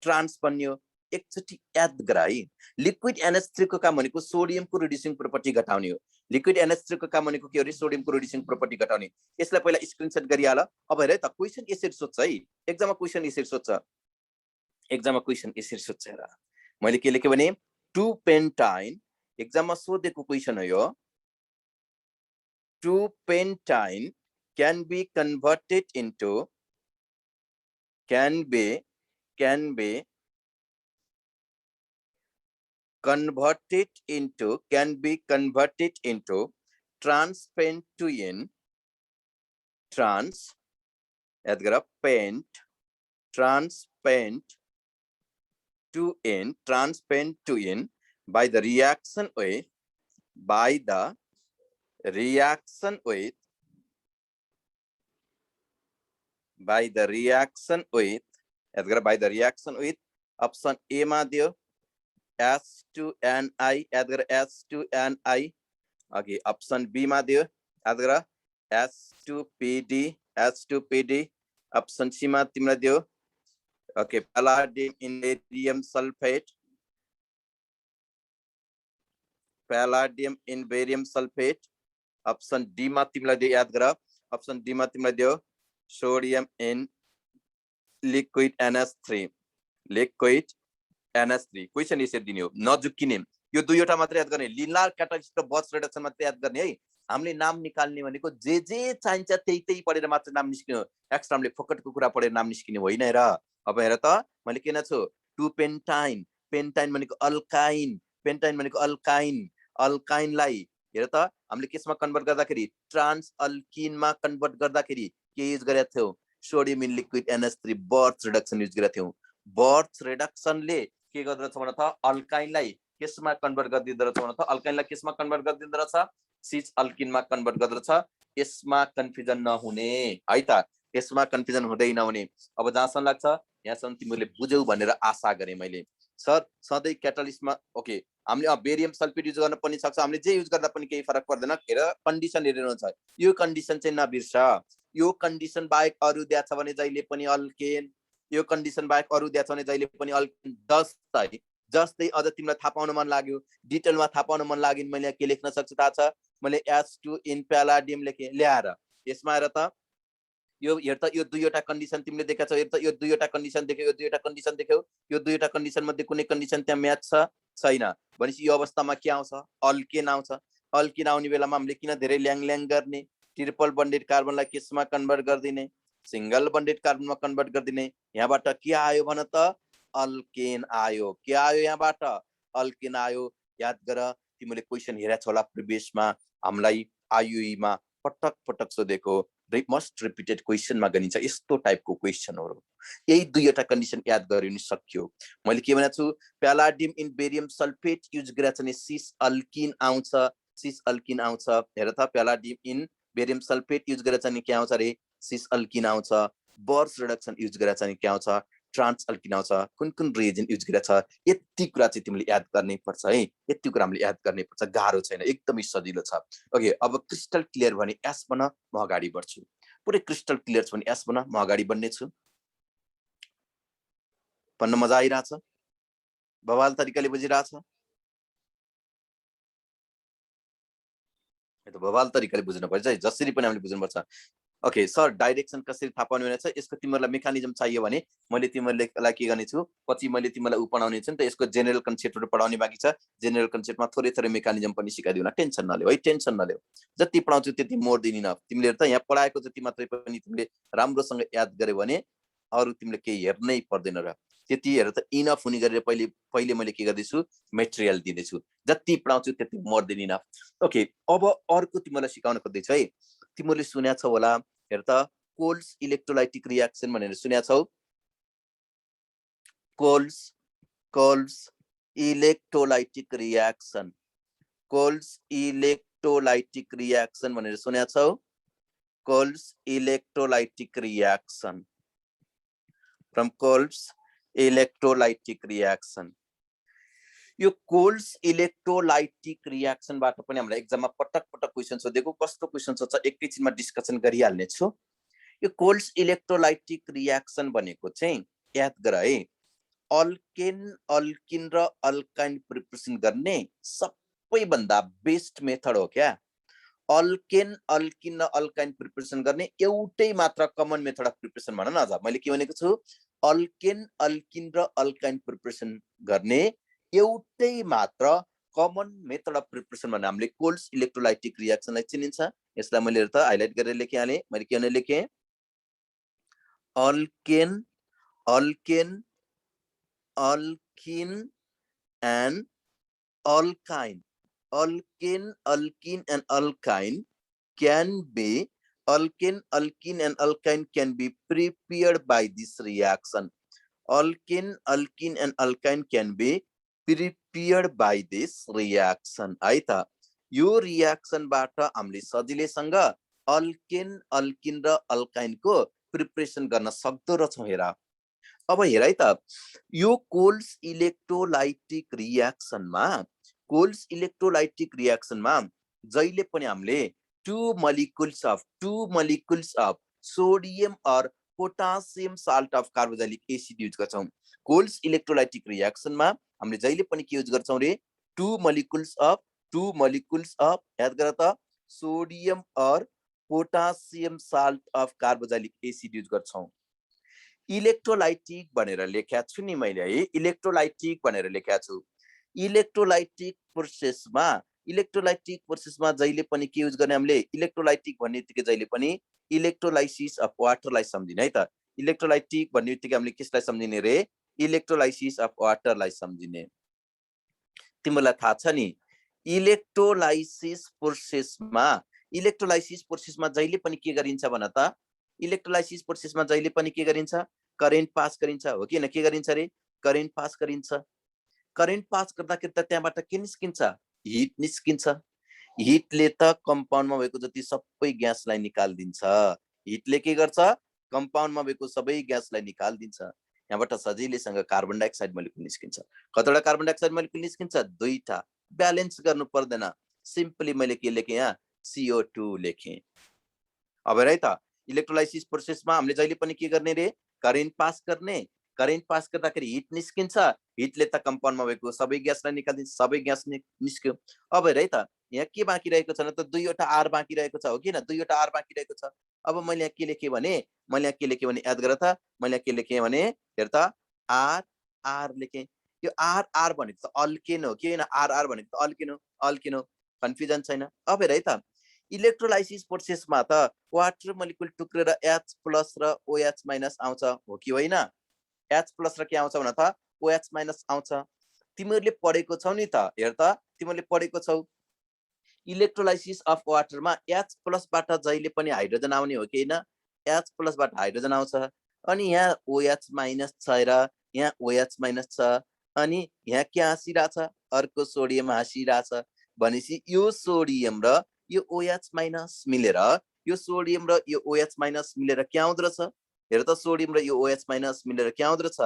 ट्रान्स भन्ने हो। एकचोटि याद गर है, लिक्विड NH3 को काम भनेको सोडियमको रिड्युसिङ प्रोपर्टी घटाउने हो। लिक्विड NH3 को काम भनेको के हो? सोडियमको रिड्युसिङ प्रोपर्टी घटाउने। यसलाई पहिला स्क्रिनशट गरिहाल। अब हेर त, क्वेसन यसरी सोध्छ है, एक्जाममा क्वेसन यसरी सोध्छ। एक्जाममा क्वेसन यसरी सोध्छ। हेर, मैले के लेखेँ भने 2 पेन्टाइन, एक्जाममा सोधेको क्वेसन हो यो। 2 पेन्टाइन can be converted into can be converted into trans-pentoin, याद गर, trans-pentoin by the reaction with option A मा दियो S2Ni, याद गर S2Ni। ओके, ऑप्शन बी मा दियो, याद गर S2PD। ऑप्शन सी मा तिमीलाई दियो okay palladium in barium sulphate. Option D मा तिमीलाई दियो, याद गर, ऑप्शन डी मा तिमीलाई दियो sodium in liquid NH3। Question यसरी दिने हो, नजुक्किने। यो दुईवटा मात्र याद गर्ने, लिनियर क्याटालिस्ट र बर्च रिडक्सन मात्र याद गर्ने है। हामीले नाम निकाल्ने भनेको जे चाहिन्छ त्यही पढेर मात्र नाम निस्किने हो। एक्स्ट्रा हामीले फोकटको कुरा पढेर नाम निस्किने होइन। हेर, अब हेर त, मैले के छु? 2 पेन्टाइन, पेन्टाइन भनेको अल्काइनलाई हेर त हामीले केसमा कन्भर्ट गर्दाखेरि ट्रान्स अल्किनमा कन्भर्ट गर्दाखेरि के युज गरेका थियौ? Sodium in liquid NH3 birch reduction use गरेका थियौ। बर्च रिडक्सनले के गर्दछ भने त अल्काइनलाई केसमा कन्भर्ट गरिदिँदछ भने त अल्काइनलाई केसमा कन्भर्ट गरिदिँदछ? सिस अल्किनमा कन्भर्ट गर्दछ। यसमा कन्फ्युजन नहुने है त, यसमा कन्फ्युजन हुँदैन हुने। अब जहाँसम्म लाग्छ यहाँसम्म तिमीले बुझ्यौ भनेर आशा गरे मैले। सर सधैँ क्याटालिस्टमा ओके हामीले बेरियम सल्फेट युज गर्न पनि सक्छ, हामीले जे युज गर्दा पनि केही फरक पर्दैन। हेर, कन्डिसन हेरेर हुन्छ, यो कन्डिसन चाहिँ नबिर्स। यो कन्डिसन बाहेक अरु दिया छ भने जहिले पनि अल्केन, यो कन्डिसन बाहेक अरु दिया छ भने जहिले पनि अल्केन। जस्तै अझ तिमीलाई थाहा पाउन मन लाग्यो, डिटेलमा थाहा पाउन मन लाग्यो, मैले के लेख्न सक्छु थाहा छ? मैले S2 इन प्यालाडियम लेखेँ। ल्याएर यसमा हेर त, यो हेर त, यो दुईवटा कन्डिसन तिमीले देखेका छौ। हेर त, यो दुईवटा कन्डिसन देख्यौ, यो दुईवटा कन्डिसन देख्यौ, यो दुईवटा कन्डिसन मध्ये कुनै कन्डिसन त्यहाँ म्याच छ? छैन। भनेपछि यो अवस्थामा के आउँछ? अल्केन आउँछ। अल्किन आउने बेलामा हामीले किन धेरै ल्याङ ल्याङ गर्ने, ट्रिपल बन्डेड कार्बनलाई केसमा कन्भर्ट गरिदिने, सिंगल बन्डेड कार्बनमा कन्भर्ट गरिदिने। यहाँबाट के आयो भन त? अल्केन आयो। के आयो यहाँबाट? अल्केन आयो। याद गर, तिमीले क्वेसन हेरेछ होला प्रिभियसमा हामीलाई आयुईमा पटक पटक सोधेको मस्ट रिपिटेड क्वेसनमा गनिन्छ यस्तो टाइपको क्वेसनहरु। यही दुईवटा कन्डिसन याद गरिनु सक्यो। मैले के भनेको छु? प्यालाडियम इन बेरियम सल्फेट युज गरेर चाहिँ सिस अल्किन आउँछ, सिस अल्किन आउँछ। हेर त, प्यालाडियम इन बेरियम सल्फेट युज गरेर चाहिँ के आउँछ रे? सिस अल्किन आउँछ। बर्स रिडक्सन युज गरेर चाहिँ के आउँछ? ट्रान्स अल्किन आउँछ। कुन कुन रिएजेन्ट युज गरेर छ? यति कुरा चाहिँ तिमीले याद गर्नै पर्छ है। यति कुरा हामीले याद गर्नै पर्छ, गाह्रो छैन, एकदमै सजिलो छ। ओके, अब क्रिस्टल क्लियर भने एस बन, म अगाडि बढ्छु। पुरै क्रिस्टल क्लियर छ भने एस बन, म अगाडि बढ्ने छु। पढ्न मजा आइरहेछ? बवाल तरिकाले बुझिरहेछ? बवाल तरिकाले बुझ्नुपर्छ है, जसरी पनि हामीले बुझ्नुपर्छ। ओके सर, डाइरेक्सन कसरी थाहा पाउने भनेर छ? यसको तिमीहरूलाई मेकानिजम चाहियो भने मैले तिमीहरूलाई के गर्ने छु, पछि मैले तिमीलाई पढाउने छु नि त, यसको जेनरल कन्सेप्टहरु पढाउने बाँकी छ। जेनरल कन्सेप्टमा थोरै थोरै मेकानिजम पनि सिकाइदिउला, टेन्सन नलेऊ है, टेन्सन नलेऊ। जति पढाउँछु त्यति मोर दिन इनफ। तिमीले त यहाँ पढाएको जति मात्रै पनि तिमीले राम्रोसँग याद गर्यो भने अरु तिमीले केही हेर्नै पर्दैन र। त्यति हेर त इनफ हुने गरेर पहिले मैले के गर्दैछु? मेटेरियल दिँदैछु। जति पढाउँछु त्यति मोर दिन इनफ। ओके, अब अर्को तिमीलाई सिकाउन खोज्दैछु है। तिमीले सुनेको छौ होला, हेर त, कोल्स इलेक्ट्रोलाइटिक रिएक्सन भनेर सुनेको छौ? Kolbe's electrolytic reaction, Kolbe's electrolytic reaction भनेर सुनेको छौ? Kolbe's electrolytic reaction, from Kolbe's electrolytic reaction. यो कोल्स इलेक्ट्रोलाइटिक रिएक्सनबाट पनि हामीलाई एक्जाममा पटक पटक क्वेसन सोधेको। कस्तो क्वेसन सोध्छ एकैछिनमा डिस्कसन गरिहाल्ने छु। यो कोल्स इलेक्ट्रोलाइटिक रिएक्सन भनेको चाहिँ याद गर है, अल्केन अल्किन र अल्काइन प्रिपरेसन गर्ने सबैभन्दा बेस्ट मेथड हो क्या। अल्केन अल्किन र अल्काइन प्रिपरेसन गर्ने एउटै मात्र कमन मेथड अफ प्रिपरेसन भन न। अझ मैले के भनेको छु? अल्केन अल्किन र अल्काइन प्रिपरेसन गर्ने एउटै मात्र कमन मेथड अफ प्रिपरेसन भन्ने हामीले कोल्स इलेक्ट्रोलाइटिक रिएक्सनलाई चिनिन्छ। यसलाई मैले हेर त हाइलाइट गरेर लेखिहालेँ। मैले के भनेर लेखेँ? Alkane alkane alkene and alkyne, alkane alkene and alkyne can be, alkane alkene and alkyne can be prepared by this reaction. Alkane alkene and alkyne can be prepared by this reaction है त। यो रिएक्सनबाट हामीले सजिलैसँग alkane alkene र अल्काइनको preparation गर्न सक्दो रहेछौँ। हेर अब हेर है त, यो कोल्स इलेक्ट्रोलाइटिक रिएक्सनमा, कोल्स इलेक्ट्रोलाइटिक रिएक्सनमा जहिले पनि हामीले two molecules of sodium or potassium salt of carboxylic acid use गर्छौं। कोल्स इलेक्ट्रोलाइटिक रिएक्सनमा हामीले जहिले पनि के यूज गर्छौं रे? two molecules of याद गर त, सोडियम और potassium salt of carboxylic acid use गर्छौं। इलेक्ट्रोलाइटिक भनेर लेख्या छु नि मैले है, इलेक्ट्रोलाइटिक भनेर लेख्या छु। इलेक्ट्रोलाइटिक प्रोसेसमा जहिले पनि के युज गर्ने हामीले? इलेक्ट्रोलाइटिक भन्ने बित्तिकै जहिले पनि इलेक्ट्रोलाइसिस अफ वाटरलाई सम्झिने है त। इलेक्ट्रोलाइटिक भन्ने बित्तिकै हामीले कसलाई सम्झिने रे? इलेक्ट्रोलाइसिस अफ वाटरलाई सम्झिने। तिमीलाई थाहा छ नि, इलेक्ट्रोलाइसिस प्रोसेसमा जहिले पनि के गरिन्छ भन त? इलेक्ट्रोलाइसिस प्रोसेसमा जहिले पनि के गरिन्छ? करेन्ट पास गरिन्छ, हो कि हैन? के गरिन्छ रे? करेन्ट पास गरिन्छ। करेन्ट पास गर्दाखेरि त त्यहाँबाट के निस्किन्छ? हिट निस्किन्छ। हिटले त कम्पाउन्डमा भएको जति सबै ग्यासलाई निकाल्दिन्छ। हिटले के गर्छ? कम्पाउन्डमा भएको सबै ग्यासलाई निकाल्दिन्छ। यहाँबाट सजिलैसँग कार्बन डाइअक्साइड मोलिक्युल निस्किन्छ। कतिवटा कार्बन डाइअक्साइड मोलिक्युल निस्किन्छ? दुईटा। ब्यालेन्स गर्नु पर्दैन, सिम्पली मैले के लेखेँ यहाँ? CO2 लेखेँ। अब हेर है त, इलेक्ट्रोलाइसिस प्रोसेसमा हामीले जहिले पनि के गर्ने रे? करेन्ट पास गर्ने। करेन्ट पास गर्दाखेरि हिट निस्किन्छ। हिटले त कम्पाउन्डमा भएको सबै ग्यासलाई निकाल्दिन्छ, सबै ग्यास निस्क्यो। अब हेर है त, यहाँ के बाँकी रहेको छ त? दुईवटा आर बाँकी रहेको छ, हो कि हैन? दुईवटा आर बाँकी रहेको छ। अब मैले यहाँ के लेखेँ भने, याद गर त, मैले यहाँ के लेखेँ भने, हेर त, आर आर लेखेँ। यो आर आर भनेको त अल्केन हो कि हैन? आर आर भनेको त अल्केन हो। कन्फ्युजन छैन। अब हेर है त इलेक्ट्रोलाइसिस प्रोसेसमा त वाटर मोलिकुल टुक्रेर H प्लस र OH माइनस आउँछ हो कि होइन? H प्लस र के आउँछ भन त OH माइनस आउँछ। तिमीहरूले पढेको छौ नि त, हेर त तिमीहरूले पढेको छौ इलेक्ट्रोलाइसिस अफ वाटरमा H प्लसबाट जहिले पनि हाइड्रोजन आउने हो कि होइन? H प्लसबाट हाइड्रोजन आउँछ। अनि यहाँ OH माइनस छ र यहाँ OH माइनस छ, अनि यहाँ के हाँसिरहेछ? अर्को सोडियम हाँसिरहेछ। भनेपछि यो सोडियम र यो OH माइनस मिलेर यो सोडियम र यो OH माइनस मिलेर के आउँदो रहेछ? हेर त सोडियम र यो OH माइनस मिलेर के आउँदो रहेछ?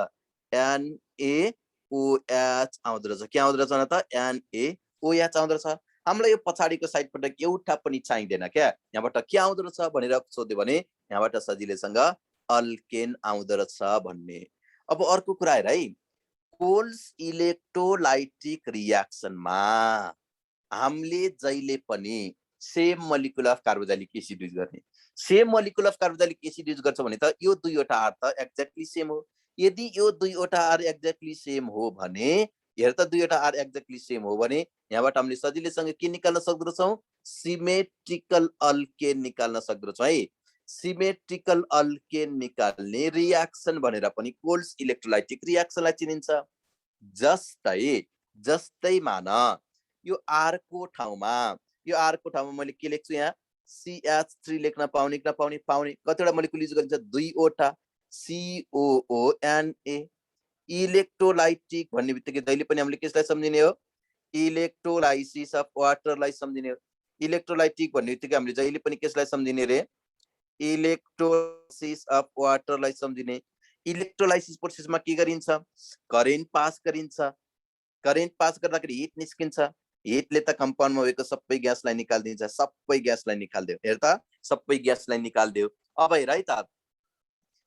NaOH आउँदो रहेछ। के आउँदो रहेछ त? NaOH आउँदो रहेछ। हामीलाई यो पछाडिको साइडबाट एउटा पनि चाहिँदैन क्या। यहाँबाट के आउँदो रहेछ भनेर सोध्यो भने यहाँबाट सजिलैसँग अल्केन आउँदो रहेछ भन्ने। अब अर्को कुरा हेर है, कोल्स इलेक्ट्रोलाइटिक रियाक्सनमा हामीले जहिले पनि same molecule of carboxylic acid use गर्ने। Same molecule of carboxylic acid use गर्छ भने त यो दुईवटा आर त एक्ज्याक्टली सेम हो। यदि यो दुईवटा आर एक्ज्याक्टली सेम हो भने, हेर त दुईवटा आर एक्ज्याक्टली सेम हो भने यहाँबाट हामीले सजिलैसँग के निकाल्न सक्दछौँ? सिमेट्रिकल अल्केन निकाल्न सक्दछौँ है। सिमेट्रिकल अल्केन निकाल्ने रियाक्सन भनेर पनि कोल्स इलेक्ट्रोलाइटिक रियाक्सनलाई चिनिन्छ। जस्तै मान यो आर को ठाउँमा मैले के लेख्छु यहाँ? CH3 लेख्न पाउने कि नपाउने? पाउने। कतिवटा मोलिकुल युज गरिन्छ? दुईवटा, COONA। इलेक्ट्रोलाइटिक भन्ने बित्तिकै जहिले पनि हामीले कसलाई सम्झिने हो? इलेक्ट्रोलाइसिस अफ वाटरलाई सम्झिने हो। इलेक्ट्रोलाइटिक भन्ने बित्तिकै हामीले जहिले पनि कसलाई सम्झिने रे? इलेक्ट्रोलाइसिस अफ वाटरलाई सम्झिने। इलेक्ट्रोलाइसिस प्रोसेसमा के गरिन्छ? करेन्ट पास गरिन्छ। करेन्ट पास गर्दाखेरि हिट निस्किन्छ। हिटले त कम्पाउन्डमा भएको सबै ग्यासलाई निकाल्दिन्छ। सबै ग्यासलाई निकाल्दियो। हेर त सबै ग्यासलाई निकाल्दियो। अब हेर है त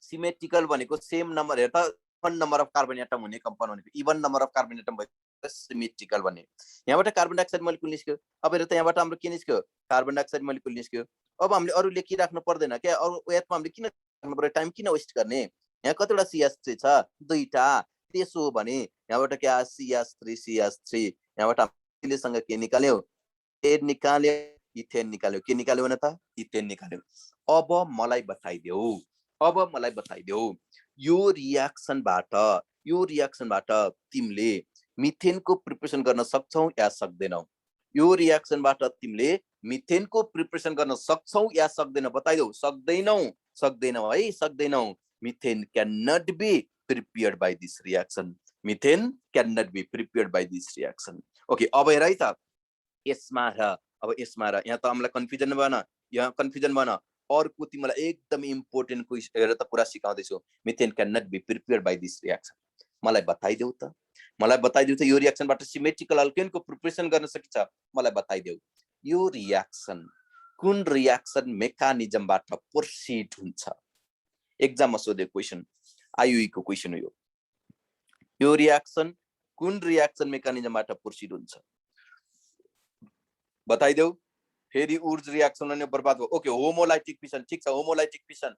सिमेट्रिकल भनेको सेम नम्बर, हेर त even number of carbon atom हुने कम्पाउन्ड भनेको even number of carbon atom भएको सिमेट्रिकल भन्ने। यहाँबाट कार्बन डाइअक्साइड मोलिकुल निस्क्यो। अब हेर त यहाँबाट हाम्रो के निस्क्यो? कार्बन डाइअक्साइड मोलिकुल निस्क्यो। अब हामीले अरू लेखिराख्नु पर्दैन क्या। अरू यादमा हामीले किन राख्नु पर्यो? टाइम किन वेस्ट गर्ने? यहाँ कतिवटा CH3 छ? दुईटा। त्यसो हो भने यहाँबाट के CH3 यहाँबाट हामीलेसँग के निकाल्यो? ए निकाल्यो, इथेन निकाल्यो। के निकाल्यो भने त? इथेन निकाल्यो। अब मलाई बताइदेऊ यो रियाक्सनबाट तिमीले मिथेनको प्रिपरेसन गर्न सक्छौ या सक्दैनौ? यो रियाक्सनबाट तिमीले मिथेनको प्रिपरेसन गर्न सक्छौ या सक्दैनौ? बताइदेऊ। सक्दैनौ है, सक्दैनौ। Methane can not be prepared by this reaction. Methane can not be prepared by this reaction. Okay, अब हेर है त यसमा र यहाँ त हामीलाई कन्फ्युजन भएन। अर्को तिमीलाई एकदम इम्पोर्टेन्ट हेर त कुरा सिकाउँदैछु। Methane can not be prepared by this रियाक्सन। मलाई बताइदेऊ त यो रियाक्सनबाट सिमेट्रिकल अल्केनको प्रिपरेसन गर्न सकिन्छ? मलाई बताइदेऊ। यो रियाक्सन कुन रियाक्सन मेकानिजमबाट प्रोसिड हुन्छ? एक्जाममा सोधेको क्वेसन, आइयुई को क्वेसन हो यो रियाक्सन कुन रियाक्सन मेकानिजमबाट प्रोसिड हुन्छ? बताइदेऊ। फेरि उर्ज रियाक्सन भने बर्बाद हो। Okay, homolytic fission. ठीक छ, होमोलाइटिक फिसन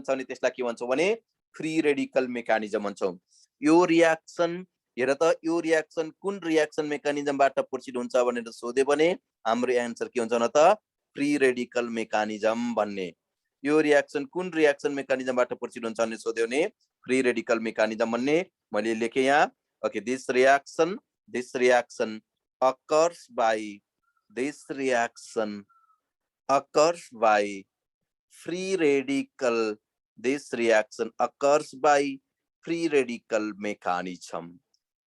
छ भने त्यसलाई के भन्छौँ भने फ्री रेडिकल मेकानिजम भन्छौँ। यो रियाक्सन हेर त यो रियाक्सन कुन रियाक्सन मेकानिजमबाट प्रोसिड हुन्छ भनेर सोध्यो भने हाम्रो एन्सर के हुन्छ त? फ्री रेडिकल मेकानिजम भन्ने। यो रियाक्सन कुन रियाक्सन मेकानिजमबाट प्रोसिड हुन्छ भनेर सोध्यो भने फ्री रेडिकल मेकानिजम भन्ने। मैले लेखेँ यहाँ। Okay, this reaction occurs by free radical. This reaction occurs by free radical mechanism.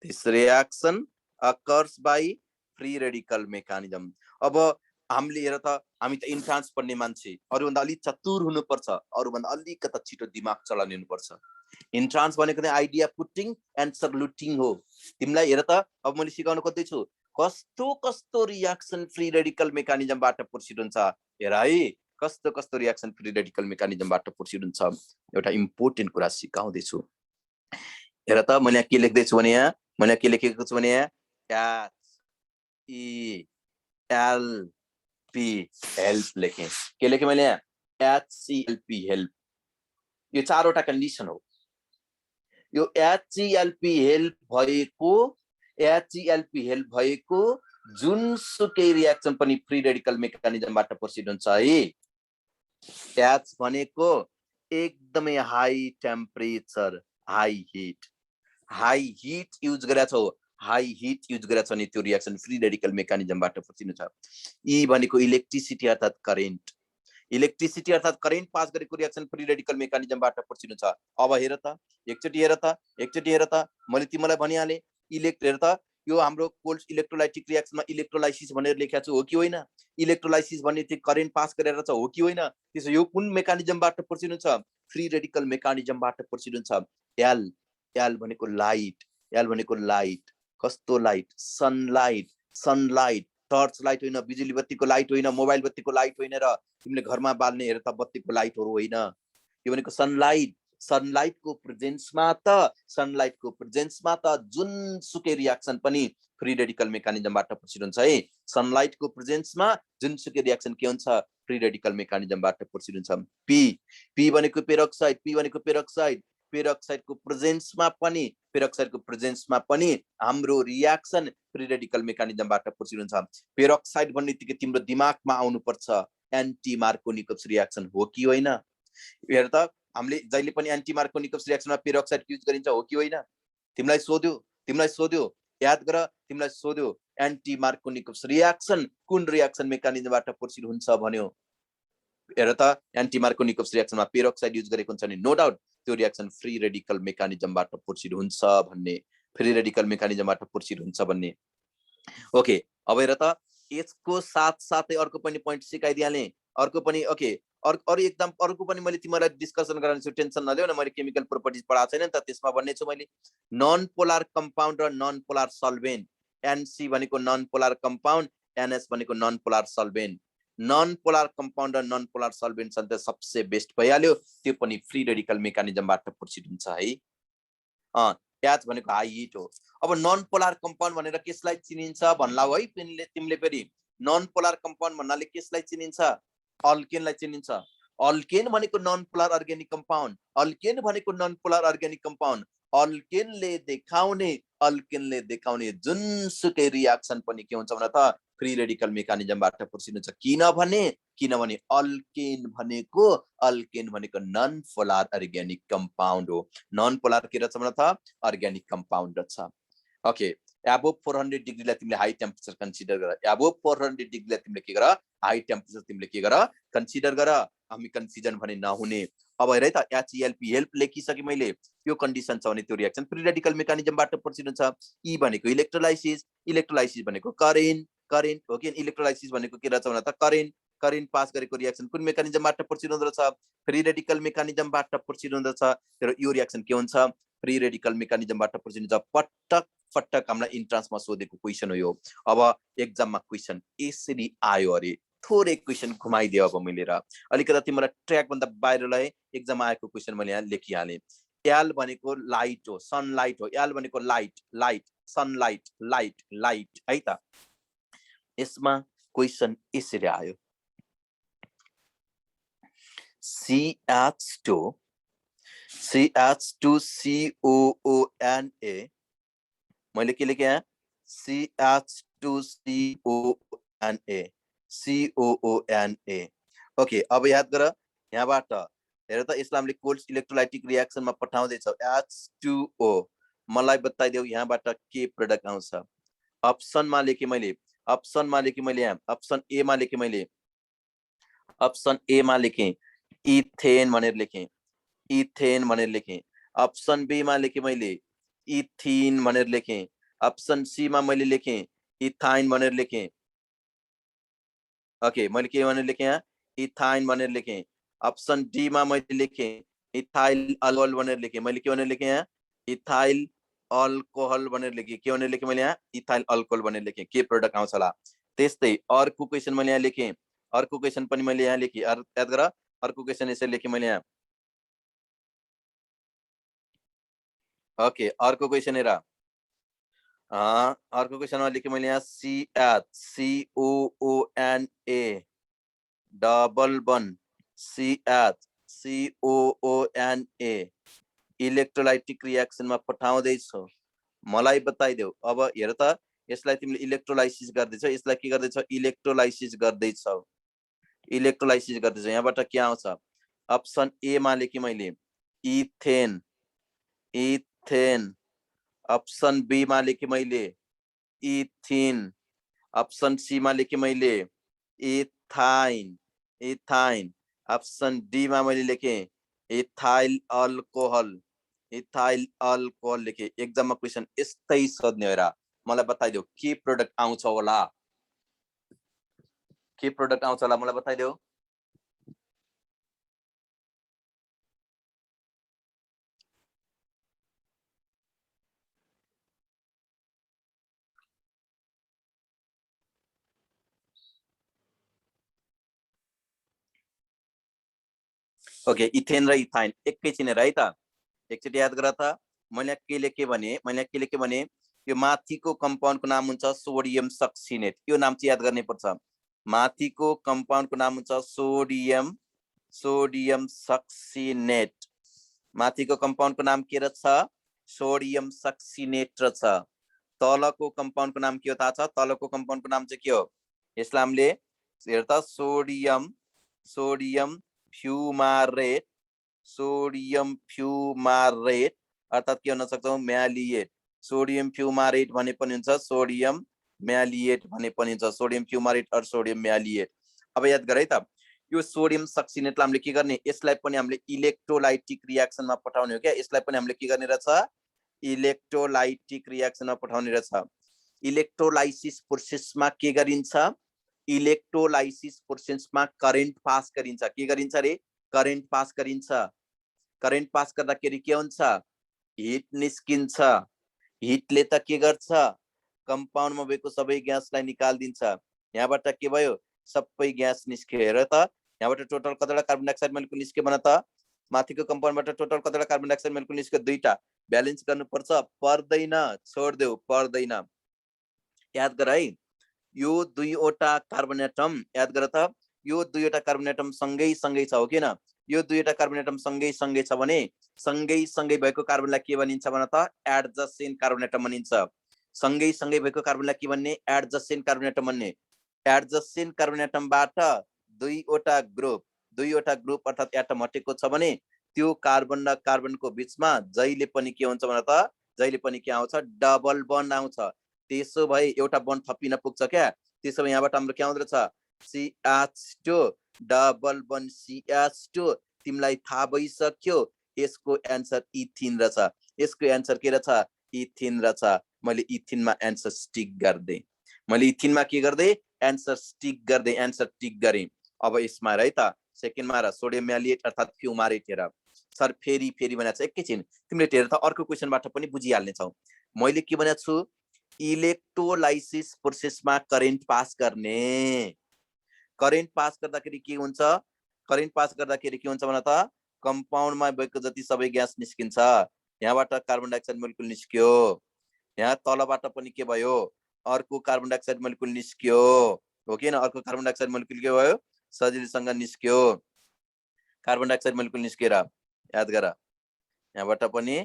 This reaction occurs by free radical mechanism. अब हामीले हेर त हामी त इन्ट्रान्स पढ्ने मान्छे, अरूभन्दा अलिक चतुर हुनुपर्छ, अरूभन्दा अलिकता छिटो दिमाग चलाउने हुनुपर्छ। इन्ट्रान्स भनेको चाहिँ आइडिया पुटिङ एन्सर लुटिङ हो। तिमीलाई हेर त अब मैले सिकाउन खोज्दैछु कस्तो रियाक्सन फ्री रेडिकल मेकानिजमबाट प्रोसिड हुन्छ। हेर है कस्तो रियाक्सन फ्री रेडिकल मेकानिजमबाट प्रोसिड हुन्छ। एउटा इम्पोर्टेन्ट कुरा सिकाउँदैछु। हेर त मैले के लेख्दैछु भने मैले के लेखेको छु भने HClP हेल्प लेखेँ। के लेखेँ मैले? HClP help. यो चारवटा कन्डिसन हो। यो HClP हेल्प भएको जुनसुकै रियाक्सन पनि फ्री रेडिकल मेकानिजमबाट प्रोसिड हुन्छ है। एच भनेको एकदमै high temperature, high hit use गरेछ हो, हाई हिट युज गरेछ भने त्यो रियाक्सन फ्री रेडिकल मेकानिजमबाट प्रोसिड हुन्छ। ई भनेको इलेक्ट्रिसिटी अर्थात करेन्ट, इलेक्ट्रिसिटी अर्थात करेन्ट पास गरेको रियाक्सन फ्री रेडिकल मेकानिजमबाट प्रोसिड हुन्छ। अब हेर त, एकचोटि हेर त, मैले तिमीलाई भनिहालेँ हेर त, यो हाम्रो कोल्ड इलेक्ट्रोलाइटिक रियाक्सनमा इलेक्ट्रोलाइसिस भनेर लेखेको छु, हो कि होइन? इलेक्ट्रोलाइसिस भन्ने त्यो करेन्ट पास गरेर छ, हो कि होइन? त्यसो यो कुन मेकानिजमबाट प्रोसिड हुन्छ? फ्री रेडिकल मेकानिजमबाट प्रोसिड हुन्छ। एल भनेको लाइट, कस्तो लाइट? सनलाइट, टर्च लाइट होइन, बिजुली बत्तीको लाइट होइन, मोबाइल बत्तीको लाइट होइन, र तिमीले घरमा बाल्ने हेर त बत्तीको लाइटहरू होइन। यो भनेको सनलाइटको प्रेजेन्समा त जुनसुकै रियाक्सन पनि फ्री रेडिकल मेकानिजमबाट प्रोसिड हुन्छ है। सनलाइटको प्रेजेन्समा जुनसुकै रियाक्सन के हुन्छ? फ्री रेडिकल मेकानिजमबाट प्रोसिड हुन्छ। पी भनेको पेरोक्साइड, पेरोक्साइडको प्रेजेन्समा पनि हाम्रो रियाक्सन फ्री रेडिकल मेकानिजमबाट प्रोसिड हुन्छ। पेरोक्साइड भन्ने बित्तिकै तिम्रो दिमागमा आउनु पर्छ एन्टी मार्कोनिकोव्स रियाक्सन, हो कि होइन? हेर त, हामीले जहिले पनि एन्टी मार्कोनिकोव्स रियाक्सनमा पेरोक्साइड युज गरिन्छ, हो कि होइन? तिमीलाई सोध्यो, याद गर, तिमीलाई सोध्यो एन्टी मार्कोनिकोव्स रियाक्सन कुन रियाक्सन मेकानिजमबाट प्रोसिड हुन्छ भन्यो। हेर त, एन्टी मार्कोनिकोव्स रियाक्सनमा पेरोक्साइड युज गरेको हुन्छ भने नो डाउट त्यो रियाक्सन फ्री रेडिकल मेकानिजमबाट प्रोसिड हुन्छ भन्ने, फ्री रेडिकल मेकानिजमबाट प्रोसिड हुन्छ भन्ने। ओके, अब हेर त, यसको साथसाथै अर्को पनि पोइन्ट सिकाइदिहालेँ, अर्को पनि ओके, अर्को पनि मैले तिमीलाई डिस्कसन गराउँछु, टेन्सन नलिऊ न, मैले केमिकल प्रोपर्टिज पढाएको छैन नि त, त्यसमा भन्ने छु मैले। नन पोलार कम्पाउन्ड र नन पोलार सल्भेन्ट, एनसी भनेको नन पोलार कम्पाउन्ड, एनएस भनेको non polar solvent. Non polar compound र नन पोलार सल्भेन्ट छ त सबसे बेस्ट भइहाल्यो, त्यो पनि फ्री रेडिकल मेकानिजमबाट प्रोसिड हुन्छ है। एच भनेको हाई हिट हो। अब नन पोलार कम्पाउन्ड भनेर केसलाई चिनिन्छ भन्ला है तिमीले फेरि? नन पोलार कम्पाउन्ड भन्नाले केसलाई चिनिन्छ? अल्केनलाई चिनिन्छ। अल्केन भनेको non polar organic compound, alkane भनेको नन पोलार अर्ग्यानिक कम्पाउन्ड। अल्केनले देखाउने जुनसुकै रियाक्सन पनि के हुन्छ भने त फ्री रेडिकल मेकानिजमबाट प्रोसिड हुन्छ। किनभने अल्केन भनेको नन पोलार अर्ग्यानिक कम्पाउन्ड हो। नन पोलार के रहेछ भने त अर्ग्यानिक कम्पाउन्ड छ। ओके, एबोभ 400 डिग्रीलाई तिमीले हाई टेम्परेचर कन्सिडर गर, एबोभ 400 डिग्रीलाई तिमीले के गर? हाई टेम्परेचर तिमीले के गर? कन्सिडर गर, हामी कन्फ्युजन भने नहुने। अब हेर है त, एचइएलपी हेल्प लेखिसके मैले, यो कन्डिसन छ भने त्यो रियाक्सन फ्री रेडिकल मेकानिजमबाट प्रोसिड हुन्छ। ई भनेको इलेक्ट्रोलाइसिस भनेको करेन्ट हो कि? इलेक्ट्रोलाइसिस भनेको के रहेछ भने त करेन्ट पास गरेको रियाक्सन कुन मेकानिजमबाट प्रोसिड हुँदछ? फ्री रेडिकल मेकानिजमबाट प्रोसिड हुँदछ। र यो रियाक्सन के हुन्छ? फ्री रेडिकल मेकानिजमबाट प्रोसिड हुन्छ। पटक हामीलाई इन्ट्रान्समा सोधेको क्वेसन हो यो। अब एक्जाममा क्वेसन यसरी आयो अरे, थोरै क्वेसन घुमाइदियो अब मैले, र अलिकति तिमीलाई ट्र्याक भन्दा बाहिर लगाए, एक्जाममा आएको क्वेसन मैले यहाँ लेखिहालेँ। एल भनेको लाइट हो, सनलाइट हो। एल भनेको लाइट, सनलाइट है त। यसमा क्वेसन यसरी आयो, CH2COONA, मैले के लेखेँ यहाँ? CH2COONA। ओके, अब याद गर, यहाँबाट हेर त, यसलाई हामीले कोल्ड इलेक्ट्रोलाइटिक रियाक्सनमा पठाउँदैछौँ H2O। मलाई बताइदेऊ यहाँबाट के प्रोडक्ट आउँछ? अप्सनमा लेखेँ मैले यहाँ, अप्सन एमा लेखेँ इथेन भनेर लेखेँ, अप्सन बीमा लेखेँ मैले इथिन भनेर लेखेँ, अप्सन सीमा मैले लेखेँ इथाइन भनेर लेखेँ। ओके, मैले के भनेर लेखेँ यहाँ? इथाइन भनेर लेखेँ। अप्सन डी मा मैले लेखेँ इथाइल अल्कोहल भनेर लेखेँ। मैले के भनेर लेखेँ यहाँ? इथाइल अल्कोहल भनेर लेखेँ। के भनेर लेखेँ मैले यहाँ? इथाइल अल्कोहल भनेर लेखेँ। के प्रोडक्ट आउँछ होला? त्यस्तै अर्को क्वेसन मैले यहाँ लेखेँ, अर्को क्वेसन पनि मैले यहाँ लेखेँ, याद गर, अर्को क्वेसन यसरी लेखेँ मैले यहाँ। ओके, अर्को क्वेसन हेर, अर्को क्वेसनमा लेखेँ मैले यहाँ CHCOONA डबल बन CHCOONA इलेक्ट्रोलाइटिक रियाक्सनमा पठाउँदैछौ। मलाई बताइदेऊ। अब हेर त, यसलाई तिमीले इलेक्ट्रोलाइसिस गर्दैछौ, यसलाई के गर्दैछौ इलेक्ट्रोलाइसिस गर्दैछौ, इलेक्ट्रोलाइसिस गर्दैछौ। यहाँबाट के आउँछ अप्सन ए मा लेखेँ मैले इथेन, इथेन। अप्सन बी मा लेखेँ मैले इथिन, अप्सन सी मा लेखेँ मैले इथाइन, इथाइन। अप्सन डी मा मैले लेखेँ इथाइल अल्कोहल, इथाइल अल्कोहल लेखेँ। एक्जाममा क्वेसन यस्तै सोध्ने हो र। मलाई बताइदेऊ के प्रोडक्ट आउँछ होला, के प्रोडक्ट आउँछ होला मलाई बताइदेऊ। ओके, इथेन र इथाइन एकैछिन है त। एकचोटि याद गर त मैले के लेखेँ भने यो माथिको कम्पाउन्डको नाम हुन्छ सोडियम सक्सिनेट। यो नाम चाहिँ याद गर्नै पर्छ। माथिको कम्पाउन्डको नाम हुन्छ सोडियम, सोडियम सक्सिनेट। माथिको कम्पाउन्डको नाम के रहेछ सोडियम सक्सिनेट रहेछ। तलको कम्पाउन्डको नाम के हो थाहा छ? तलको कम्पाउन्डको नाम चाहिँ के हो? यसलाई हामीले हेर त सोडियम, सोडियम फ्युमारेट, सोडियम फ्युमारेट अर्थात के भन्न सक्छौँ म्यालिएट। सोडियम फ्युमारेट भने पनि हुन्छ, सोडियम म्यालिएट भने पनि हुन्छ, सोडियम फ्युमारेट अर सोडियम म्यालिएट। अब याद गर है त यो सोडियम सक्सिनेटलाई हामीले के गर्ने यसलाई पनि हामीले इलेक्ट्रोलाइटिक रियाक्सनमा पठाउने हो क्या। यसलाई पनि हामीले के गर्ने रहेछ इलेक्ट्रोलाइटिक रियाक्सनमा पठाउने रहेछ। इलेक्ट्रोलाइसिस प्रोसेसमा के गरिन्छ इलेक्ट्रोलाइसिस प्रोसेसमा करेन्ट पास गरिन्छ। के गरिन्छ रे करेन्ट पास गरिन्छ। करेन्ट पास गर्दाखेरि के हुन्छ हिट निस्किन्छ। हिटले त के गर्छ कम्पाउन्डमा भएको सबै ग्यासलाई निकाल्दिन्छ। यहाँबाट के भयो सबै ग्यास निस्क्यो। हेर त यहाँबाट टोटल कतिवटा कार्बन डाइअक्साइड मोलिकुल निस्क्यो भन त। माथिको कम्पाउन्डबाट टोटल कतिवटा कार्बन डाइअक्साइड मोलिकुल निस्क्यो दुईटा। ब्यालेन्स गर्नुपर्छ पर्दैन, छोड्देऊ पर्दैन। याद गर है यो दुईवटा कार्बन एटम याद गर त यो दुईवटा कार्बन एटम सँगै सँगै छ हो किन? यो दुईवटा कार्बन एटम सँगै सँगै छ भने सँगै सँगै भएको कार्बनलाई के भनिन्छ भन त एडजसेन्ट कार्बन एटम भनिन्छ। सँगै सँगै भएको कार्बनलाई के भन्ने एडजसेन्ट कार्बन एटम भन्ने। एडजसेन्ट कार्बन एटमबाट दुईवटा ग्रुप अर्थात एटम हटेको छ भने त्यो कार्बन र कार्बनको बीचमा जहिले पनि के हुन्छ भन त जहिले पनि के आउँछ डबल बन्ड आउँछ। त्यसो भए एउटा बन्ड थपिन पुग्छ क्या। त्यसो भए यहाँबाट हाम्रो के आउँदो रहेछ CH2 डबल बन्ड CH2। तिमीलाई थाहा भइसक्यो यसको एन्सर इथिन रहेछ। यसको एन्सर के रहेछ इथिन रहेछ। मैले इथिनमा एन्सर स्टिक गर्दै, मैले इथिनमा के गर्दै एन्सर स्टिक गर्दै, एन्सर टिक गरेँ। अब यसमा है त सेकेन्डमा र सोडियम म्यालिएट अर्थात फ्युमारेट हेर सर फेरि फेरि भनेको छ। एकैछिन तिमीले हेर त अर्को क्वेसनबाट पनि बुझिहाल्नेछौ। मैले के भनेको छु इलेक्ट्रोलाइसिस प्रोसेसमा करेन्ट पास गर्ने। करेन्ट पास गर्दाखेरि के हुन्छ करेन्ट पास गर्दाखेरि के हुन्छ भन त कम्पाउन्डमा भएको जति सबै ग्यास निस्किन्छ। यहाँबाट कार्बन डाइअक्साइड मोलिकुल निस्क्यो, यहाँ तलबाट पनि के भयो अर्को कार्बन डाइअक्साइड मोलिकुल निस्क्यो हो किन? अर्को कार्बन डाइअक्साइड मोलिकुल के भयो सजिलैसँग निस्क्यो। कार्बन डाइअक्साइड मोलिकुल निस्केर याद गर यहाँबाट पनि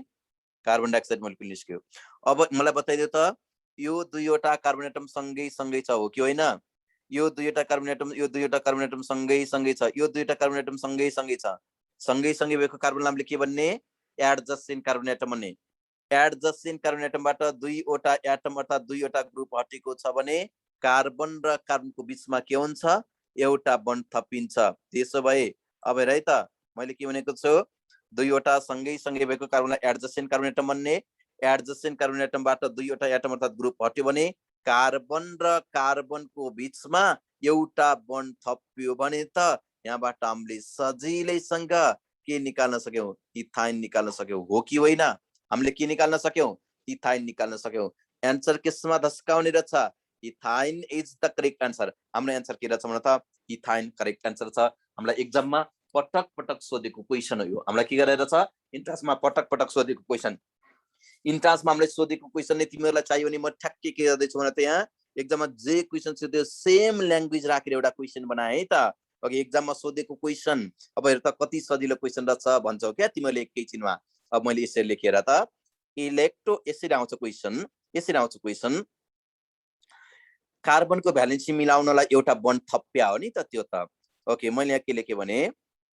कार्बन डाइअक्साइड मोलिकुल निस्क्यो। अब मलाई बताइदेऊ त यो दुईवटा कार्बन एटम सँगै सँगै छ हो कि होइन? यो दुईवटा कार्बन एटम सँगै सँगै छ। यो दुईवटा कार्बन एटम सँगै सँगै छ। सँगै सँगै भएको कार्बनलाई हामीले के भन्ने एडजसेन्ट कार्बन एटम भन्ने। एडजसेन्ट कार्बन एटमबाट दुईवटा एटम अर्थात दुईवटा ग्रुप हटेको छ भने कार्बन र कार्बनको बीचमा के हुन्छ एउटा बन्ड थपिन्छ। त्यसो भए अब हेर है त मैले के भनेको छु दुईवटा सँगै सँगै भएको कार्बनलाई एडजसेन्ट कार्बन एटम भन्ने। एडजसेन्ट कार्बन एटमबाट दुईवटा एटम अर्थात ग्रुप हट्यो भने कार्बन र कार्बनको बीचमा एउटा बन्ड थपियो भने त यहाँबाट हामीले सजिलैसँग के निकाल्न सक्यौं इथाइन निकाल्न सक्यौं हो कि होइन? हामीले के निकाल्न सक्यौं इथाइन निकाल्न सक्यौं। एन्सर केसमा धस्काउने रहेछ ethyne is the correct answer. हाम्रो एन्सर के रहेछ भन त इथाइन करेक्ट एन्सर छ। हामीलाई एक्जाममा पटक पटक सोधेको क्वेसन हो यो। हामीलाई के गरेर छ इन्ट्रान्समा पटक पटक सोधेको क्वेसन। इन्ट्रान्समा हामीले सोधेको क्वेसन नै तिमीहरूलाई चाहियो भने म ठ्याक्कै के गर्दैछु भने त यहाँ एक्जाममा जे क्वेसन छ त्यो सेम ल्याङ्ग्वेज राखेर एउटा क्वेसन बनाए है त। अघि एक्जाममा सोधेको क्वेसन अब हेर त कति सजिलो क्वेसन रहेछ भन्छौ क्या तिमीले एकैछिनमा। अब मैले यसरी लेखेर त यसरी आउँछ क्वेसन, यसरी आउँछ क्वेसन कार्बनको भ्यालेन्सी मिलाउनलाई एउटा बन्ड थप्या हो नि त त्यो त। ओके मैले यहाँ के लेखेँ भने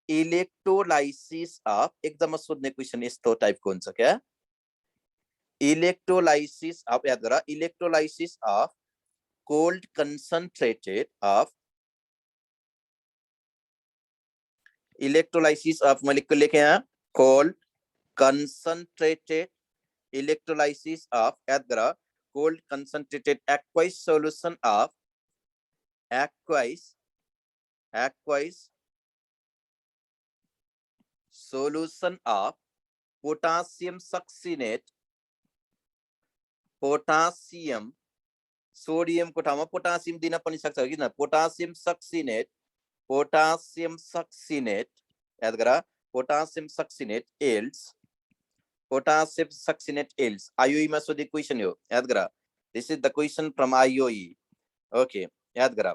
इलेक्ट्रोलाइसिस अफ, एकदम सोध्ने क्वेसन यस्तो टाइपको हुन्छ क्या, इलेक्ट्रोलाइसिस अफ, याद गर, electrolysis of cold concentrated of, electrolysis of मैले के लेखेँ यहाँ, कोल्ड कन्सन्ट्रेटेड, इलेक्ट्रोलाइसिस अफ, याद गर, cold concentrated aqueous solution of aqueous solution of potassium succinate, potassium, sodium को ठाउँमा पोटासियम दिन पनि सक्छ किन, पोटासियम सक्सिनेट, पोटासियम सक्सिनेट, याद गर, potassium succinate else, potassium succinate ales, IOE मा सोधेको क्वेशन हो, याद गर, this is the question from IOE। Okay याद गर।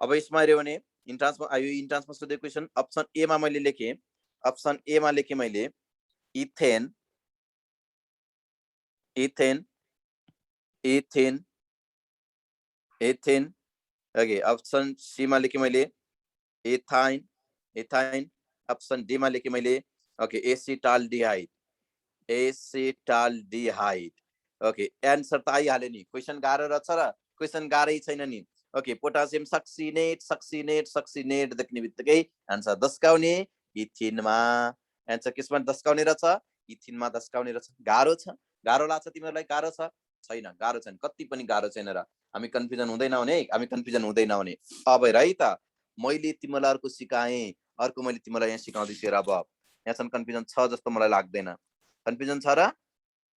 अब यसमा हेर्यो भने इन्ट्रान्समा IOE इन्ट्रान्समा सोधेको क्वेशन, अप्सन ए मा मैले लेखेँ, अप्सन ए मा लेखेँ मैले ethane, ethane, ethane, ethane. Okay option C मा लेखेँ मैले इथाइन, इथाइन। अप्सन डी मा लेखेँ मैले okay acetaldehyde, acetaldehyde. Okay answer त आइहाल्यो नि, क्वेसन गाह्रो रहेछ र क्वेसन गाह्रै छैन नि। Okay potassium succinate, succinate, succinate देख्ने बित्तिकै आन्सर दस्काउने इथिनमा, एन्सर केसमा दस्काउने रहेछ, इथिनमा दस्काउने रहेछ। गाह्रो छ, गाह्रो लाग्छ तिमीहरूलाई, गाह्रो छ छैन, गाह्रो छैन, कति पनि गाह्रो छैन र हामी कन्फ्युजन हुँदैन हुने, हामी कन्फ्युजन हुँदैन हुने। अब हेर है त, मैले तिमीलाई अर्को सिकाएँ, अर्को मैले तिमीलाई यहाँ सिकाउँदैछु। अब यहाँसम्म कन्फ्युजन छ जस्तो मलाई लाग्दैन, कन्फ्युजन छ र,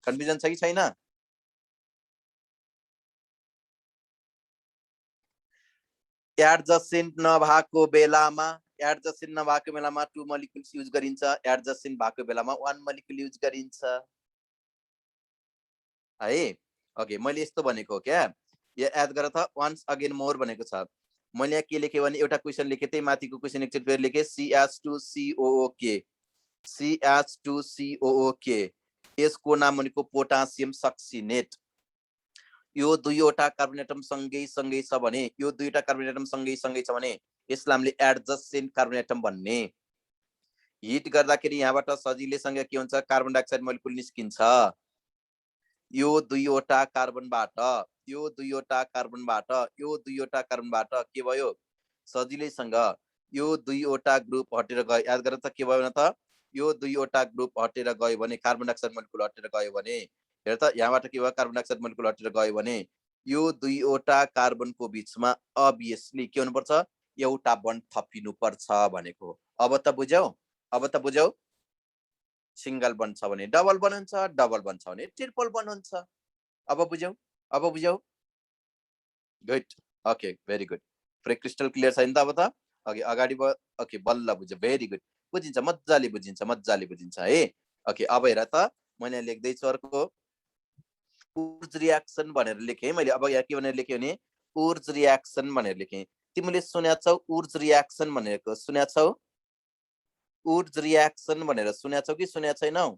कन्फ्युजन छ कि छैन? एडजसेन्ट नभएको बेलामा, एडजसेन्ट नभएको बेलामा 2 मोलिक्युल्स युज गरिन्छ, एडजसेन्ट भएको बेलामा 1 मोलिक्युल युज गरिन्छ है। ओके मैले यस्तो भनेको हो क्या, याद गर त, वन्स अगेन मोर भनेको छ। मैले यहाँ के लेखेँ भने एउटा क्वेसन लेखेँ थिएँ, माथिको क्वेसन एकचोटि फेरि लेखेँ, CH2COOK, CH2COOK, यसको नाम भनेको पोटासियम सक्सिनेट। यो दुईवटा कार्बन एटम सँगै सँगै छ भने, यो दुईवटा कार्बन एटम सँगै सँगै छ भने यसलाई हामीले एडजसेन्ट कार्बन एटम भन्ने। हिट गर्दाखेरि यहाँबाट सजिलैसँग के हुन्छ, कार्बन डाइअक्साइड मोलिक्युल निस्किन्छ। यो दुईवटा कार्बनबाट, यो दुईवटा कार्बनबाट, यो दुईवटा कार्बनबाट के भयो, सजिलैसँग यो दुईवटा ग्रुप हटेर गयो। याद गर त के भयो न त, यो दुईवटा ग्रुप हटेर गयो भने, कार्बन डाइअक्साइड मोलिक्युल हटेर गयो भने, हेर त यहाँबाट के भयो, कार्बन डाइअक्साइड मोलिक्युल हटेर गयो भने यो दुईवटा कार्बनको बिचमा अभियसली के हुनुपर्छ, एउटा बन्ड थपिनु पर्छ भनेको। अब त बुझ्यौ, अब त बुझ्यौ, सिंगल बन्ड छ भने डबल बन्ड हुन्छ, डबल बन्ड छ भने ट्रिपल बन्ड हुन्छ। अब बुझ्यौ, अब बुझ्यौ, गुड। ओके भेरी गुड, पुरै क्रिस्टल क्लियर छ नि त अब त। ओके अगाडि भयो, ओके बल्ल बुझ्यो, भेरी गुड, बुझिन्छ, मजाले बुझिन्छ, मजाले बुझिन्छ है। ओके अब हेर त, मैले लेख्दैछु अर्को उर्ज रियाक्सन भनेर लेखेँ मैले। अब यहाँ के भनेर लेखेँ भने उर्ज रियाक्सन भनेर लेखेँ। तिमीले सुनेको छौ उर्ज रियाक्सन भनेको, सुनेको छौ उर्ज रियाक्सन भनेर, सुनेको छौ कि सुनेको छैनौ?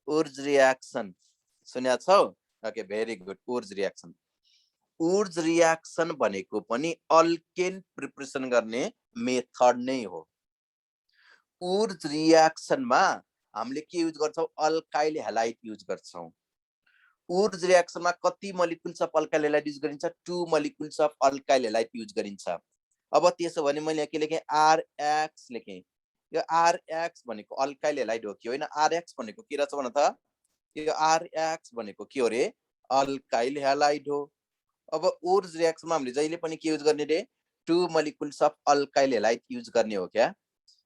उर्ज रियाक्सन सुनेको छौ? ओके भेरी गुड, उर्ज रियाक्सन। उर्ज रियाक्सन भनेको पनि अल्केन प्रिपरेसन गर्ने मेथड नै हो। उर्ज रियाक्सनमा हामीले के युज गर्छौं, अल्काइल हैलाइड युज गर्छौं। उर्ज रियाक्सनमा कति molecules of alkyl halide use गरिन्छ, 2 molecules of alkyl halide use गरिन्छ। अब त्यसो भने मैले के लेखेँ, RX लेखेँ। यो RX भनेको अल्काइल हैलाइड हो कि होइन? RX भनेको के रहेछ भन त, यो RX भनेको के हो रे, अल्काइल हैलाइड हो। अब उर्ज रियाक्सनमा हामीले जहिले पनि के युज गर्ने रे, 2 molecules of alkyl halide use गर्ने हो क्या।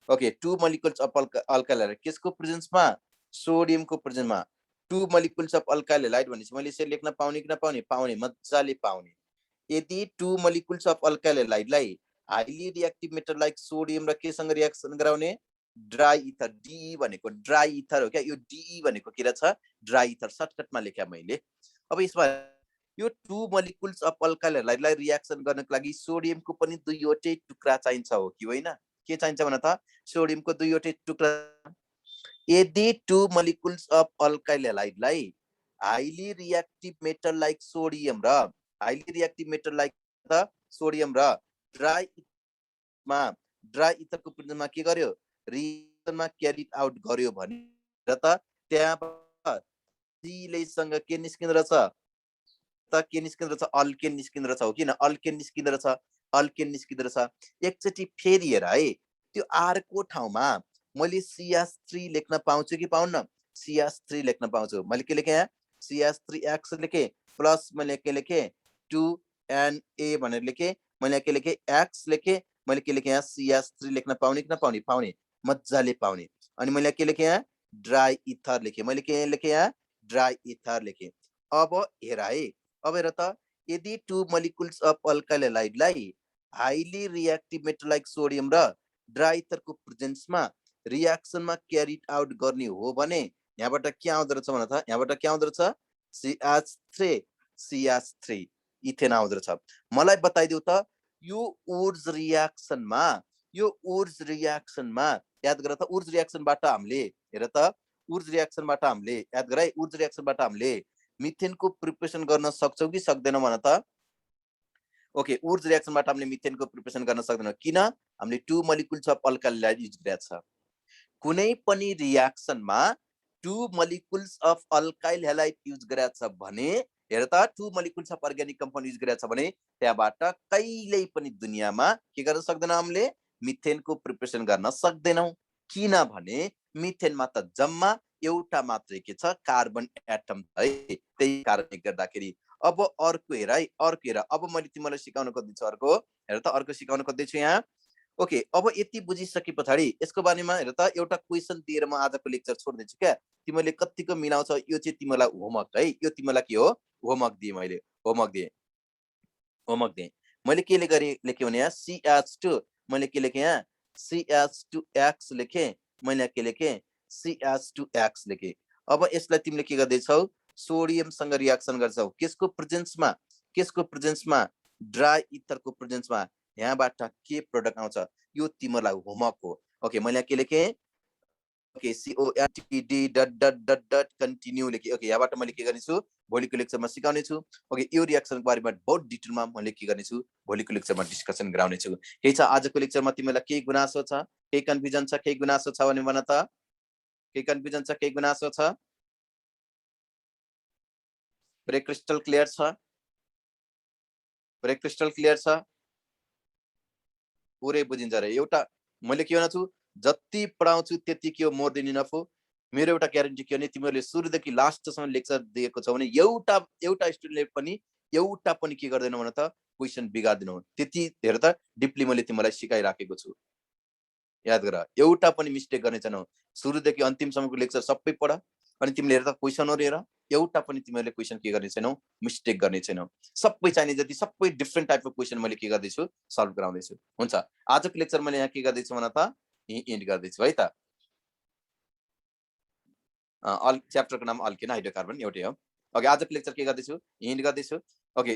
Okay 2 molecules of alkyl halide किसको प्रेजेन्समा, सोडियमको प्रेजेन्समा। 2 मोलिक्युल्स अफ अल्काइल हैलाइड भनेपछि मैले यसरी लेख्न पाउने कि नपाउने, पाउने, मजाले पाउने। यदि 2 मोलिक्युल्स अफ अल्काइल हैलाइडलाई highly reactive metal like sodium र केसँग रिएक्सन गराउने, ड्राई इथर, DE भनेको ड्राई इथर हो क्या। यो DE भनेको के रहेछ, ड्राई इथर, सर्टकटमा लेख्या मैले। अब यसमा यो 2 मोलिक्युल्स अफ अल्काइल हैलाइडलाई रिएक्सन गर्नको लागि सोडियमको पनि दुईवटै टुक्रा चाहिन्छ हो कि होइन? के चाहिन्छ भन त, सोडियमको दुईवटै टुक्रा। यदि 2 मोलिक्युल्स अफ अल्काइल हैलाइडलाई highly reactive metal like sodium र हाइली रिएक्टिभ मेटल लाइक त सोडियम र ड्राई इथरको प्रेजेन्समा के गर्यो रिएक्सनमा क्यारी आउट गर्यो भने त त्यहाँ सीलेसँग के निस्किँदो रहेछ त के निस्किँदो रहेछ अल्केन निस्किँदो रहेछ हो किन अल्केन निस्किँदो रहेछ अल्केन निस्किँदो रहेछ एकचोटि फेरि हेर है त्यो आरको ठाउँमा मैले CH3 लेख्न पाउँछु कि पाउन्न CH3 लेख्न पाउँछु मैले के लेखेँ यहाँ CH3X लेखेँ प्लस मैले के लेखेँ 2Na भनेर लेखेँ मैले के लेखेँ X लेखेँ मैले के लेखेँ यहाँ CH3 लेख्न पाउने कि नपाउने पाउने मजाले पाउने अनि मैले के लेखेँ यहाँ ड्राई इथर लेखेँ मैले के लेखेँ यहाँ ड्राई इथर लेखेँ अब हेर है अब हेर त यदि 2 मोलिकुल्स अफ अल्काइल हैलाइडलाई highly reactive metal like sodium र ड्राई इथरको प्रेजेन्समा रिएक्सनमा क्यारी आउट गर्ने हो भने यहाँबाट के आउँदो रहेछ भन त यहाँबाट के आउँदो रहेछ CH3 इथेन आउँदो रहेछ मलाई बताइदेऊ त यो उर्ज रिएक्सनमा याद गर त उर्ज रिएक्सनबाट हामीले हेर त उर्ज रिएक्सनबाट हामीले याद गर है उर्ज रिएक्सनबाट हामीले मिथेनको प्रिपरेसन गर्न सक्छौं कि सक्दैनौं भन त ओके उर्ज रिएक्सनबाट हामीले मिथेनको प्रिपरेसन गर्न सक्दैनौं किन हामीले 2 molecules of alkyl halide use गरेका छ कुनै पनि रिएक्सनमा 2 molecules of alkyl halide use गरेका छ भने हेर त 2 molecules of organic compound use गरेका छ भने त्यहाँबाट कहिल्यै पनि दुनियाँमा के गर्न सक्दैनौं हामीले मिथेनको प्रिपरेसन गर्न सक्दैनौं किनभने मिथेनमा त जम्मा एउटा मात्रै के छ कार्बन एटम है त्यही कारणले गर्दाखेरि अब अर्को हेर है अर्को हेर अब मैले तिमीलाई सिकाउन खोज्दैछु अर्को हेर त अर्को सिकाउन खोज्दैछु यहाँ ओके अब यति बुझिसके पछाडि यसको बारेमा हेर त एउटा क्वेशन दिएर म आजको लेक्चर छोड्दैछु क्या तिमीले कतिको मिलाउँछ यो चाहिँ तिमीलाई होमवर्क है यो तिमीलाई के हो होमवर्क दिए मैले होमवर्क दिए मैले के लेखेँ भने यहाँ CH2 मैले के लेखेँ यहाँ CH2X लेखेँ मैले के लेखेँ CH2X लेखेँ अब यसलाई तिमीले के गर्दैछौ सोडियमसँग रिएक्सन गर्छौ केसको प्रेजेन्समा ड्राई इथरको प्रेजेन्समा यहाँबाट के प्रोडक्ट आउँछ यो तिमीलाई होमवर्क हो ओके मैले के लेखेँ ओके CONTD ... कन्टिन्यू लेखेँ ओके यहाँबाट मैले के गर्नेछु भोलिको लेक्चरमा सिकाउने छु ओके यो रिएक्सनको बारेमा बहुत डिटेलमा मैले के गर्नेछु भोलिको लेक्चरमा डिस्कसन गराउने छु के छ आजको लेक्चरमा तिमीलाई केही गुनासो छ केही कन्फ्युजन छ केही गुनासो छ भने भन त केही कन्फ्युजन छ केही गुनासो छ ब्रेक क्रिस्टल क्लियर छ पुरै बुझिन्छ रे एउटा मैले के भन्छु जति पढाउँछु त्यति के हो मोर देन इनफ हो मेरो एउटा ग्यारेन्टी के भने तिमीहरूले सुरुदेखि लास्टसम्म लेक्चर दिएको छौ भने एउटा स्टुडेन्टले पनि एउटा पनि के गर्दैन भन त क्वेशन बिगार्दैनौ त्यति हेर त डिपली मैले तिमीलाई सिकाइराखेको छु याद गर एउटा पनि मिस्टेक गर्ने छैनौ सुरुदेखि अन्तिमसम्मको लेक्चर सबै पढ अनि तिमीले हेर त क्वेशनहरु हेर एउटा पनि तिमीले क्वेशन के गर्ने छैनौ मिस्टेक गर्ने छैनौ सबै चाहिने जति सबै डिफरेन्ट टाइपको क्वेशन मैले के गर्दैछु सल्भ गराउँदैछु हुन्छ आजको लेक्चर मैले यहाँ के गर्दैछु भन त एन्ड गर्दैछु है त च्याप्टरको नाम अल्केन हाइड्रोकार्बन एउटै हो ओके आजको लेक्चर के गर्दैछु एन्ड गर्दैछु ओके